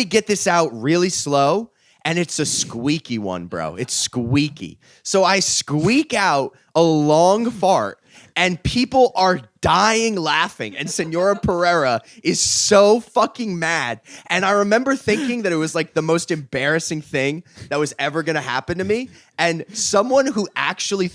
get this out really slow. And it's a squeaky one, bro. It's squeaky. So I squeak out a long fart, and people are dying laughing. And Senora Pereira is so fucking mad. And I remember thinking that it was, like, the most embarrassing thing that was ever going to happen to me. And someone who actually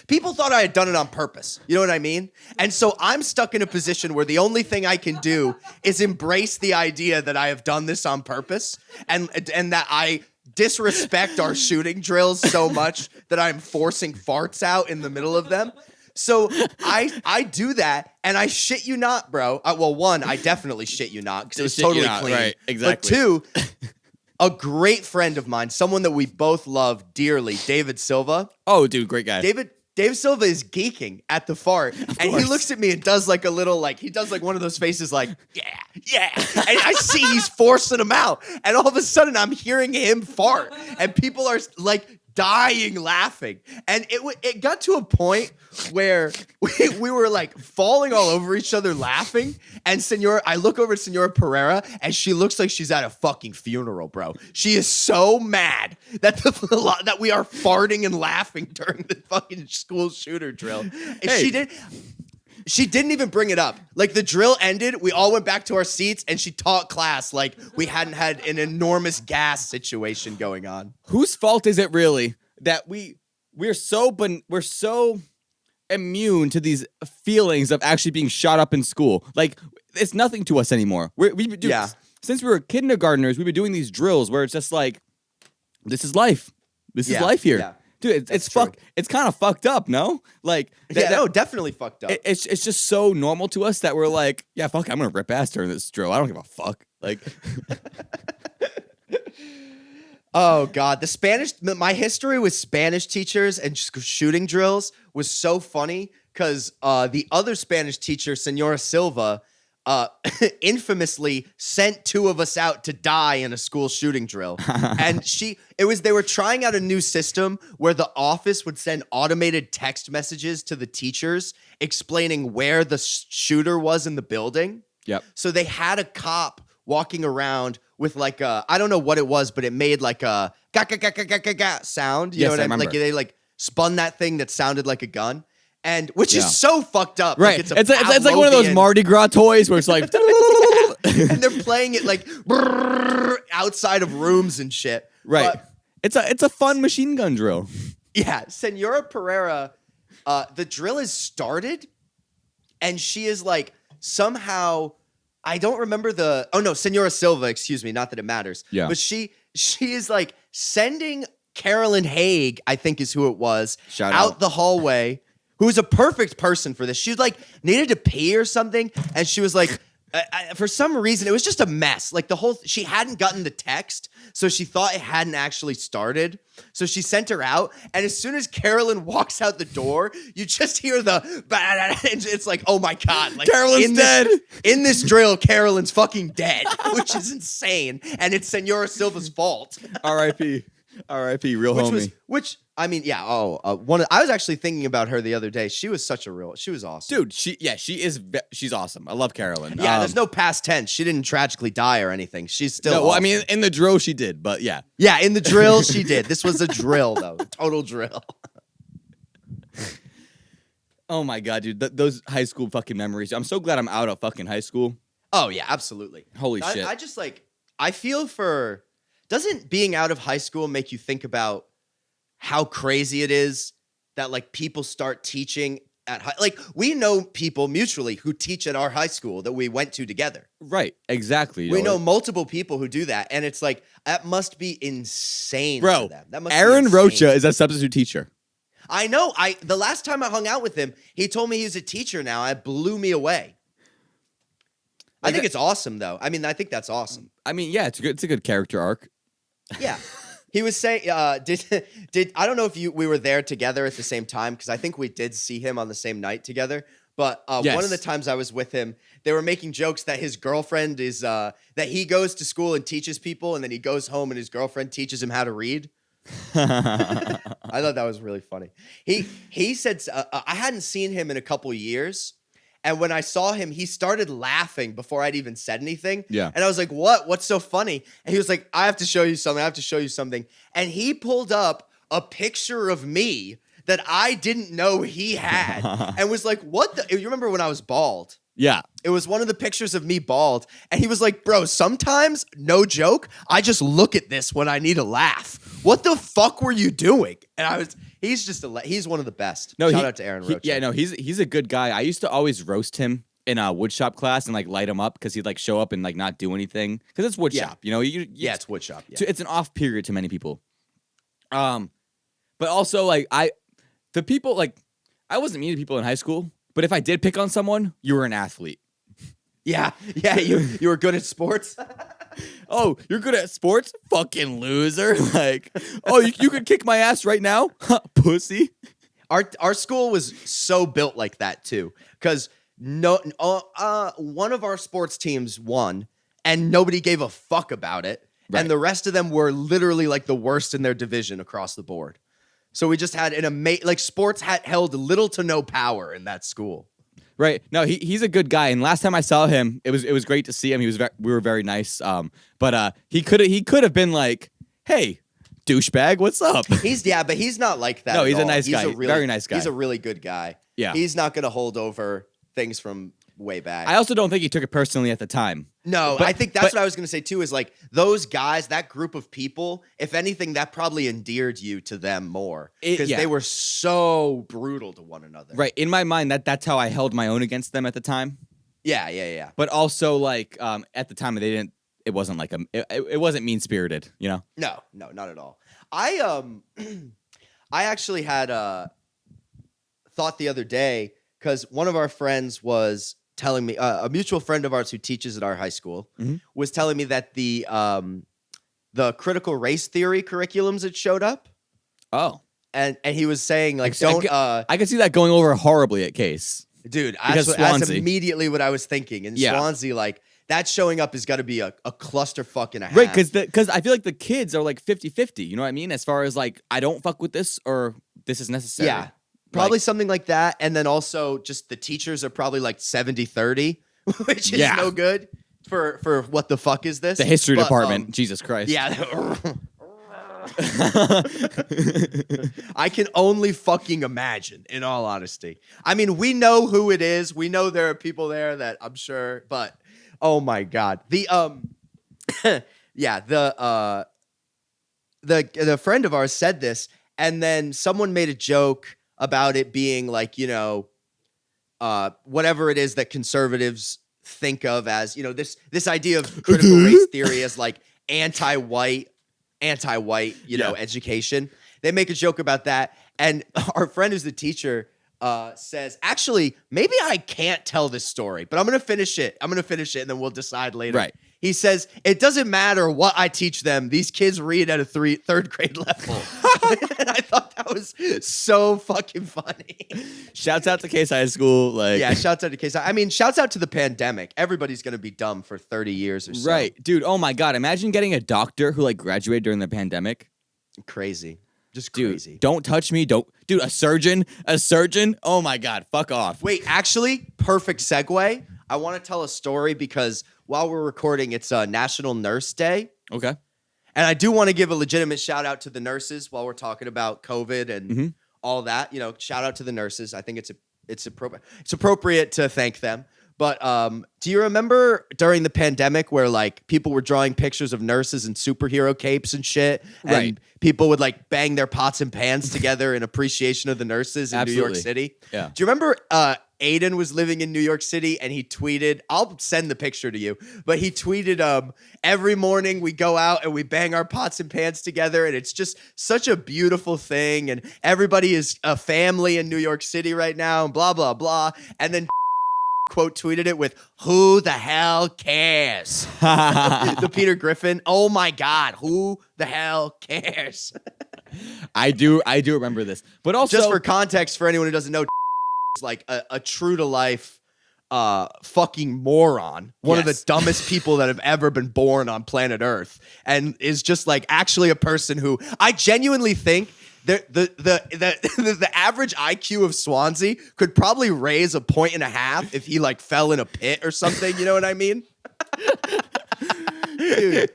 people thought I had done it on purpose. You know what I mean? And so I'm stuck in a position where the only thing I can do is embrace the idea that I have done this on purpose, and that I disrespect our shooting drills so much that I'm forcing farts out in the middle of them. So I do that, and I shit you not, bro. Well, one, I definitely shit you not, because it was totally clean. Right, exactly. But two, a great friend of mine, someone that we both love dearly, David Silva. Oh, dude, great guy. David Silva is geeking at the fart, and he looks at me and does, like, a little, like, he does, like, one of those faces, like, yeah. And I see he's forcing him out, and all of a sudden I'm hearing him fart, and people are, like, dying laughing. And it got to a point where we were, like, falling all over each other laughing. And I look over at Senora Pereira, and she looks like she's at a fucking funeral, bro. She is so mad that that we are farting and laughing during the fucking school shooter drill. And Hey. She didn't even bring it up. Like, the drill ended, we all went back to our seats, and she taught class like we hadn't had an enormous gas situation going on. Whose fault is it really that we're so immune to these feelings of actually being shot up in school? Like, it's nothing to us anymore. since we were kindergartners, we've been doing these drills where it's just like, this is life. This is life here. Yeah. Dude, it's kind of fucked up, no? Like, no, definitely fucked up. it's just so normal to us that we're like, yeah, fuck, I'm gonna rip ass during this drill. I don't give a fuck. Like, oh God, my history with Spanish teachers and just shooting drills was so funny because the other Spanish teacher, Senora Silva, infamously sent 2 of us out to die in a school shooting drill. And they were trying out a new system where the office would send automated text messages to the teachers explaining where the shooter was in the building. yep. So they had a cop walking around with like I don't know what it was, but it made like a ga ga ga ga ga ga ga sound. You Yes, know what I I mean? Like remember. they like spun that thing that sounded like a gun. And which is so fucked up. Right. Like, It's like one of those Pavlovian- Mardi Gras toys where it's like, and they're playing it like outside of rooms and shit. right. But, It's a fun machine gun drill. yeah, Senora Pereira, the drill is started, and she is like somehow. I don't remember Senora Silva. Excuse me, not that it matters. Yeah. But she is like sending Carolyn Haig, I think is who it was, Shout out out. the hallway. Who's a perfect person for this? She like needed to pee or something, and she was like, for some reason, it was just a mess. Like she hadn't gotten the text, so she thought it hadn't actually started. So she sent her out, and as soon as Carolyn walks out the door, you just hear the, and it's like, oh my God, like Carolyn's dead. In this drill, Carolyn's fucking dead, which is insane, and it's Senora Silva's fault. R.I.P. R.I.P. Real homie. I mean, yeah. I was actually thinking about her the other day. She was she was awesome. Dude, she's awesome. I love Carolyn. Yeah, there's no past tense. She didn't tragically die or anything. She's still. No, well, I awesome. mean, in the drill she did, but yeah. Yeah, in the drill she did. This was a drill though, total drill. Oh my God, dude, those high school fucking memories. I'm so glad I'm out of fucking high school. Oh yeah, absolutely. Holy shit. I just like I feel for. Doesn't being out of high school make you think about how crazy it is that like people start teaching at like we know people mutually who teach at our high school that we went to together. Right, exactly. We know multiple people who do that, and it's like that must be insane, Bro, for them. That must Aaron be insane. Rocha is a substitute teacher. I know. The last time I hung out with him, he told me he's a teacher now. It blew me away. I think it's awesome, though. I mean, I think that's awesome. I mean, yeah, it's a good character arc. Yeah. He was saying, did I don't know if we were there together at the same time, because I think we did see him on the same night together. But Yes. one of the times I was with him, they were making jokes that his girlfriend is that he goes to school and teaches people, and then he goes home and his girlfriend teaches him how to read. I thought that was really funny. He said I hadn't seen him in a couple years. And when I saw him, he started laughing before I'd even said anything. Yeah. And I was like, what? What's so funny? And he was like, I have to show you something. And he pulled up a picture of me that I didn't know he had and was like, what the? You remember when I was bald? Yeah. It was one of the pictures of me bald. And he was like, bro, sometimes, no joke, I just look at this when I need a laugh. What the fuck were you doing? And he's just he's one of the best. No, Shout out to Aaron Rocha. Yeah, no, he's a good guy. I used to always roast him in a woodshop class and like light him up because he'd like show up and like not do anything because it's woodshop, you know. It's woodshop. Yeah. It's an off period to many people. But also like the people like I wasn't mean to people in high school, but if I did pick on someone, you were an athlete. Yeah, you were good at sports. Oh, you're good at sports? Fucking loser. Like, oh, you could kick my ass right now? Pussy. Our school was so built like that too, because one of our sports teams won, and nobody gave a fuck about it, Right. and the rest of them were literally like the worst in their division across the board. So we just had sports held little to no power in that school. Right. No, he's a good guy. And last time I saw him, it was great to see him. We were very nice. But he could have been like, hey, douchebag, what's up? But he's not like that. No, at he's a all. nice guy. Very nice guy. He's a really good guy. Yeah. He's not going to hold over things from way back. I also don't think he took it personally at the time. No, But- I think that's what I was going to say too, is like those guys, that group of people, if anything, that probably endeared you to them more because yeah. they were so brutal to one another. Right. In my mind, that's how I held my own against them at the time. Yeah. But also like at the time they didn't it wasn't like it wasn't mean spirited, you know. No, not at all. I I actually had thought the other day because one of our friends was telling me a mutual friend of ours who teaches at our high school was telling me that the critical race theory curriculums had showed up. Oh, and he was saying like I could see that going over horribly at Case. Dude, that's immediately what I was thinking. And Swansea, like, that showing up has got to be a clusterfuck and a half. Right, because I feel like the kids are like 50-50, you know what I mean? As far as like, I don't fuck with this or this is necessary. Yeah, probably something like that. And then also just the teachers are probably like 70-30, which is no good for what the fuck is this? The history department, Jesus Christ. Yeah. I can only fucking imagine, in all honesty. I mean, we know who it is. We know there are people there that I'm sure, but oh my God. The friend of ours said this, and then someone made a joke about it being like, you know, whatever it is that conservatives think of as, you know, this idea of critical race theory as like anti-white, you know, education. They make a joke about that. And our friend who's the teacher says, actually, maybe I can't tell this story, but I'm going to finish it. And then we'll decide later. Right. He says, it doesn't matter what I teach them. These kids read at a third grade level. And I thought that was so fucking funny. Shouts out to Case High School. Yeah, shouts out to Case. I mean, shouts out to the pandemic. Everybody's going to be dumb for 30 years or so. Right. Dude, oh my God. Imagine getting a doctor who like graduated during the pandemic. Crazy. Just Dude, crazy. Don't touch me. Dude, a surgeon. Oh my God. Fuck off. Wait, actually, perfect segue. I want to tell a story because while we're recording, it's National Nurse Day. Okay. And I do want to give a legitimate shout out to the nurses while we're talking about COVID and all that. You know, shout out to the nurses. I think it's appropriate to thank them. But do you remember during the pandemic where like people were drawing pictures of nurses in superhero capes and shit? Right. And people would like bang their pots and pans together in appreciation of the nurses in New York City? Yeah. Do you remember Aiden was living in New York City and he tweeted, I'll send the picture to you, but he tweeted, every morning we go out and we bang our pots and pans together and it's just such a beautiful thing and everybody is a family in New York City right now and blah, blah, blah. And then quote tweeted it with, who the hell cares? The Peter Griffin. Oh my God, who the hell cares? I do remember this. But also, just for context, for anyone who doesn't know, is like a true to life fucking moron. One of the dumbest people that have ever been born on planet Earth. And is just like actually a person who I genuinely think the average IQ of Swansea could probably raise 1.5 points if he like fell in a pit or something. You know what I mean? Dude.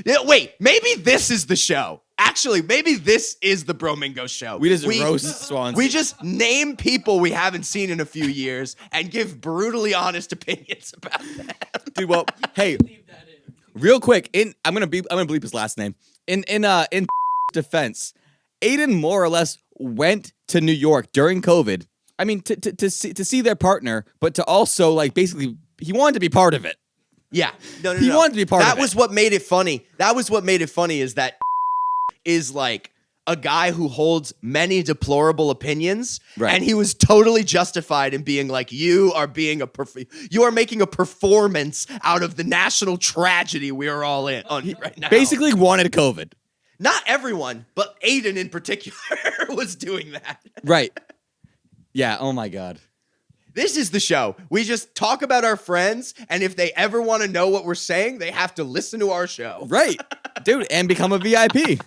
Yeah, wait, maybe this is the show. Actually, maybe this is the Bromingo show. We just roast Swansea. We just name people we haven't seen in a few years and give brutally honest opinions about them. Dude, well, hey, real quick, I'm gonna bleep his last name. In defense, Aiden more or less went to New York during COVID. I mean, to see their partner, but to also like basically he wanted to be part of it. Yeah, no. He wanted to be part of it. That was what made it funny. Is that is like a guy who holds many deplorable opinions, right. And he was totally justified in being like, you are making a performance out of the national tragedy we are all in on right now. Basically wanted COVID. Not everyone, but Aiden in particular was doing that. Right. Yeah, oh my God. This is the show. We just talk about our friends, and if they ever want to know what we're saying, they have to listen to our show. Right. Dude, and become a VIP.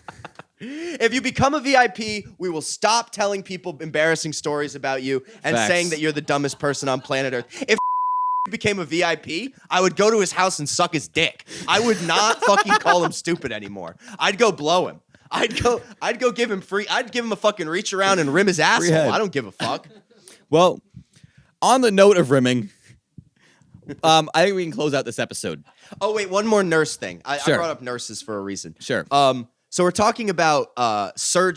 If you become a VIP, we will stop telling people embarrassing stories about you and saying that you're the dumbest person on planet Earth. If became a VIP, I would go to his house and suck his dick. I would not fucking call him stupid anymore. I'd go blow him. I'd go give him free. I'd give him a fucking reach around and rim his asshole. I don't give a fuck. Well, on the note of rimming, I think we can close out this episode. Oh wait, one more nurse thing. Sure. I brought up nurses for a reason. Sure. So we're talking about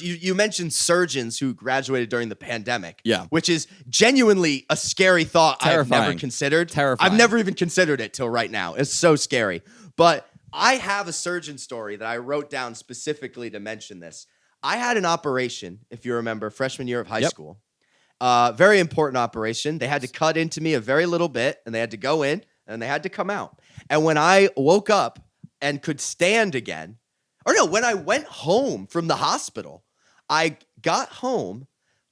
you mentioned surgeons who graduated during the pandemic. Yeah. Which is genuinely a scary thought. Terrifying. I've never considered. Terrifying. I've never even considered it till right now. It's so scary. But I have a surgeon story that I wrote down specifically to mention this. I had an operation, if you remember, freshman year of high school. Very important operation. They had to cut into me a very little bit, and they had to go in, and they had to come out. And when I woke up and could stand again, or no, when I went home from the hospital, I got home,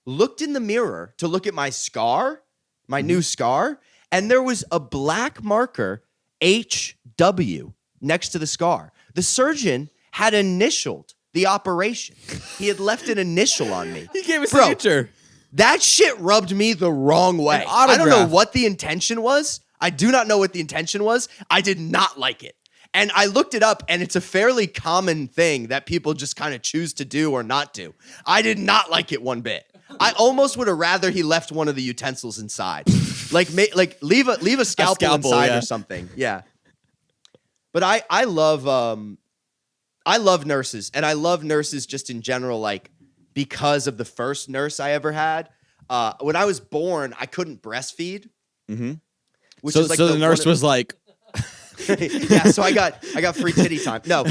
looked in the mirror to look at my scar, my new scar, and there was a black marker, HW, next to the scar. The surgeon had initialed the operation. He had left an initial on me. He gave a signature. That shit rubbed me the wrong way. I don't know what the intention was. I do not know what the intention was. I did not like it. And I looked it up, and it's a fairly common thing that people just kind of choose to do or not do. I did not like it one bit. I almost would have rather he left one of the utensils inside. Like leave a scalpel inside or something. Yeah. But I love nurses, and I love nurses just in general, like because of the first nurse I ever had. When I was born, I couldn't breastfeed. Mm-hmm. So the nurse was like, yeah. So I got free titty time. No,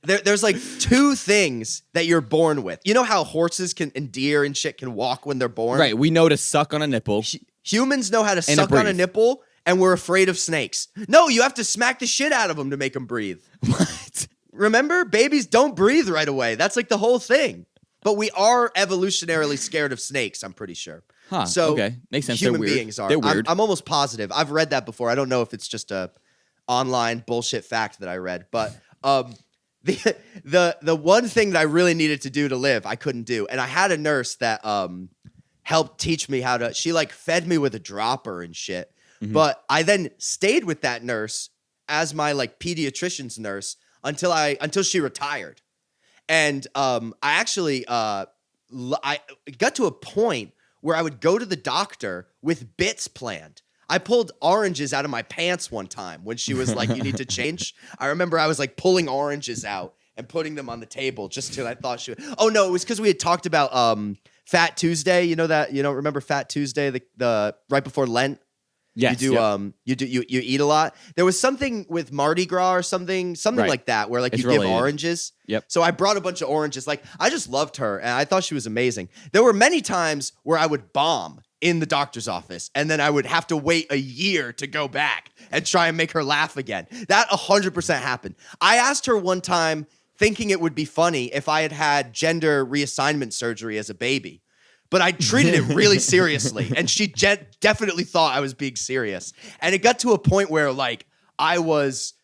there's like two things that you're born with. You know how horses and deer and shit can walk when they're born? right, we know to suck on a nipple. Humans know how to suck on a nipple, and we're afraid of snakes. No, you have to smack the shit out of them to make them breathe. What? Remember, babies don't breathe right away. That's like the whole thing. But we are evolutionarily scared of snakes, I'm pretty sure. Huh, so okay. Makes sense. Human beings are. They're weird. I'm almost positive. I've read that before. I don't know if it's just a online bullshit fact that I read, but the one thing that I really needed to do to live, I couldn't do. And I had a nurse that helped teach me how to. She like fed me with a dropper and shit. Mm-hmm. But I then stayed with that nurse as my like pediatrician's nurse until she retired. And I actually I got to a point where I would go to the doctor with bits planned. I pulled oranges out of my pants one time when she was like, you need to change. I remember I was like pulling oranges out and putting them on the table just till I thought she would. Oh no, it was because we had talked about Fat Tuesday. You know that, remember Fat Tuesday, the right before Lent? Yes, you do you eat a lot. There was something with Mardi Gras or something right. like that where like you give oranges. Yep. So I brought a bunch of oranges. Like I just loved her and I thought she was amazing. There were many times where I would bomb in the doctor's office and then I would have to wait a year to go back and try and make her laugh again. That 100% happened. I asked her one time thinking it would be funny if I had had gender reassignment surgery as a baby. But I treated it really seriously, and she definitely thought I was being serious. And it got to a point where, like, I was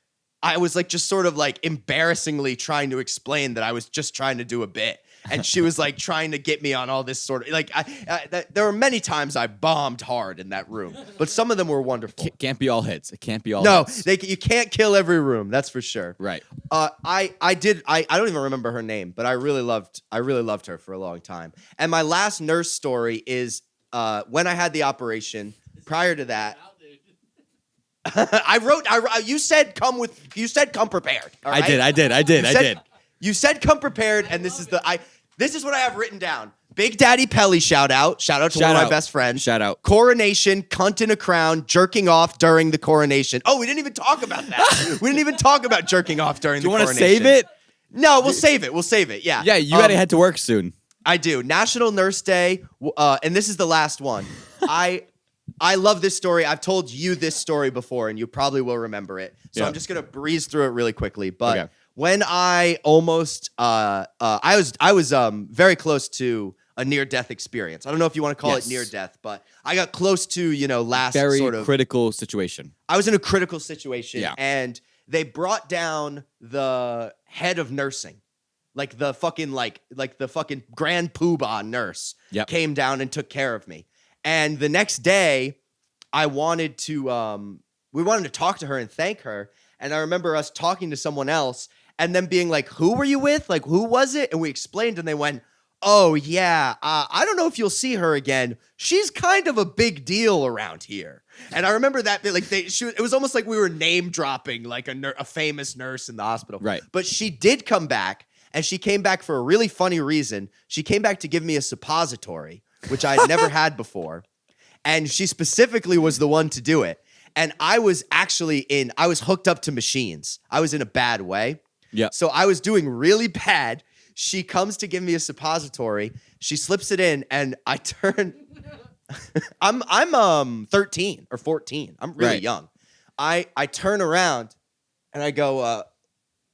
like just sort of like embarrassingly trying to explain that I was just trying to do a bit, and she was like trying to get me on all this sort of like. There were many times I bombed hard in that room, but some of them were wonderful. Can't be all hits. It can't be all. No, hits. you can't kill every room. That's for sure. Right. I don't even remember her name, but I really loved her for a long time. And my last nurse story is when I had the operation. Prior to that, you said come prepared. All right? I did. You said come prepared, and this is what I have written down. Big Daddy Pelly shout out to one of my best friends. Shout out. Coronation, cunt in a crown, jerking off during the coronation. Oh, we didn't even talk about that. We didn't even talk about jerking off during the coronation. Do you want to save it? No, we'll save it. We'll save it. Yeah. Yeah, you gotta head to work soon. I do. National Nurse Day, and this is the last one. I love this story. I've told you this story before, and you probably will remember it. So I'm just gonna breeze through it really quickly. But when I almost, I was very close to a near-death experience. I don't know if you want to call it near-death, but I got close to, last very sort of critical situation. I was in a critical situation, and they brought down the head of nursing, like the fucking grand poobah nurse came down and took care of me. And the next day, we wanted to talk to her and thank her. And I remember us talking to someone else and them being like, who were you with? Like, who was it? And we explained and they went, oh, yeah, I don't know if you'll see her again. She's kind of a big deal around here. And I remember that, like, it was almost like we were name dropping like a famous nurse in the hospital. Right. But she did come back, and she came back for a really funny reason. She came back to give me a suppository, which I had never had before. And she specifically was the one to do it. And I was hooked up to machines. I was in a bad way. Yeah. So I was doing really bad. She comes to give me a suppository. She slips it in, and I turn. I'm 13 or 14. I'm really young. I turn around and I go,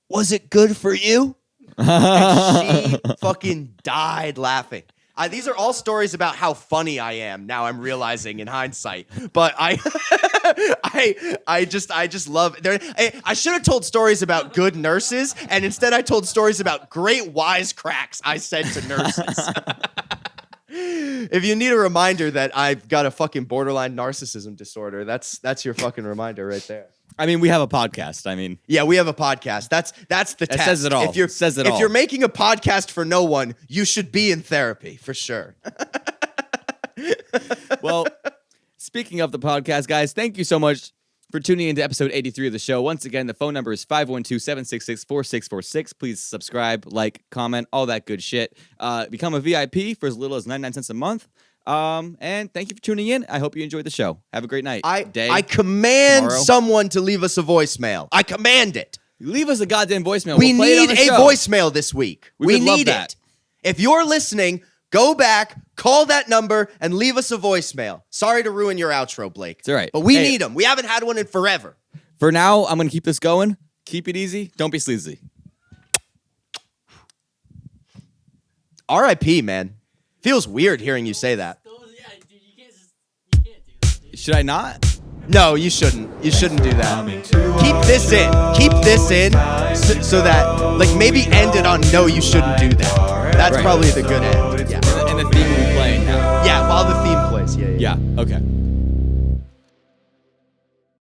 was it good for you? And she fucking died laughing. These are all stories about how funny I am. Now I'm realizing in hindsight, but I just love. I should have told stories about good nurses, and instead I told stories about great wisecracks I said to nurses. If you need a reminder that I've got a fucking borderline narcissism disorder, that's your fucking reminder right there. I mean, we have a podcast. I mean, yeah, we have a podcast. That's the test. Says it all. If you're making a podcast for no one, you should be in therapy for sure. Well, speaking of the podcast, guys, thank you so much for tuning into episode 83 of the show. Once again, the phone number is 512-766-4646. Please subscribe, like, comment, all that good shit. Become a VIP for as little as 99 cents a month. And thank you for tuning in. I hope you enjoyed the show. Have a great night. I command tomorrow. someone to leave us a voicemail. I command it. Leave us a goddamn voicemail. We We'll play it need on the a show. voicemail this week. We We would love need that. it. If you're listening, go back, call that number, and leave us a voicemail. Sorry to ruin your outro, Blake. It's all right. But we Hey. need them. We haven't had one in forever. For now, I'm going to keep this going. Keep it easy. Don't be sleazy. R.I.P., man. Feels weird hearing you say that. Yeah, dude, you can't do that, dude. Should I not? No, you shouldn't. You shouldn't do that. Coming to Keep our this in. show. Keep this in so that, like, maybe end it on no, you shouldn't do that. That's Right. probably the good end. Yeah. And the theme will be playing now. Yeah, while the theme plays. Yeah. Yeah, okay.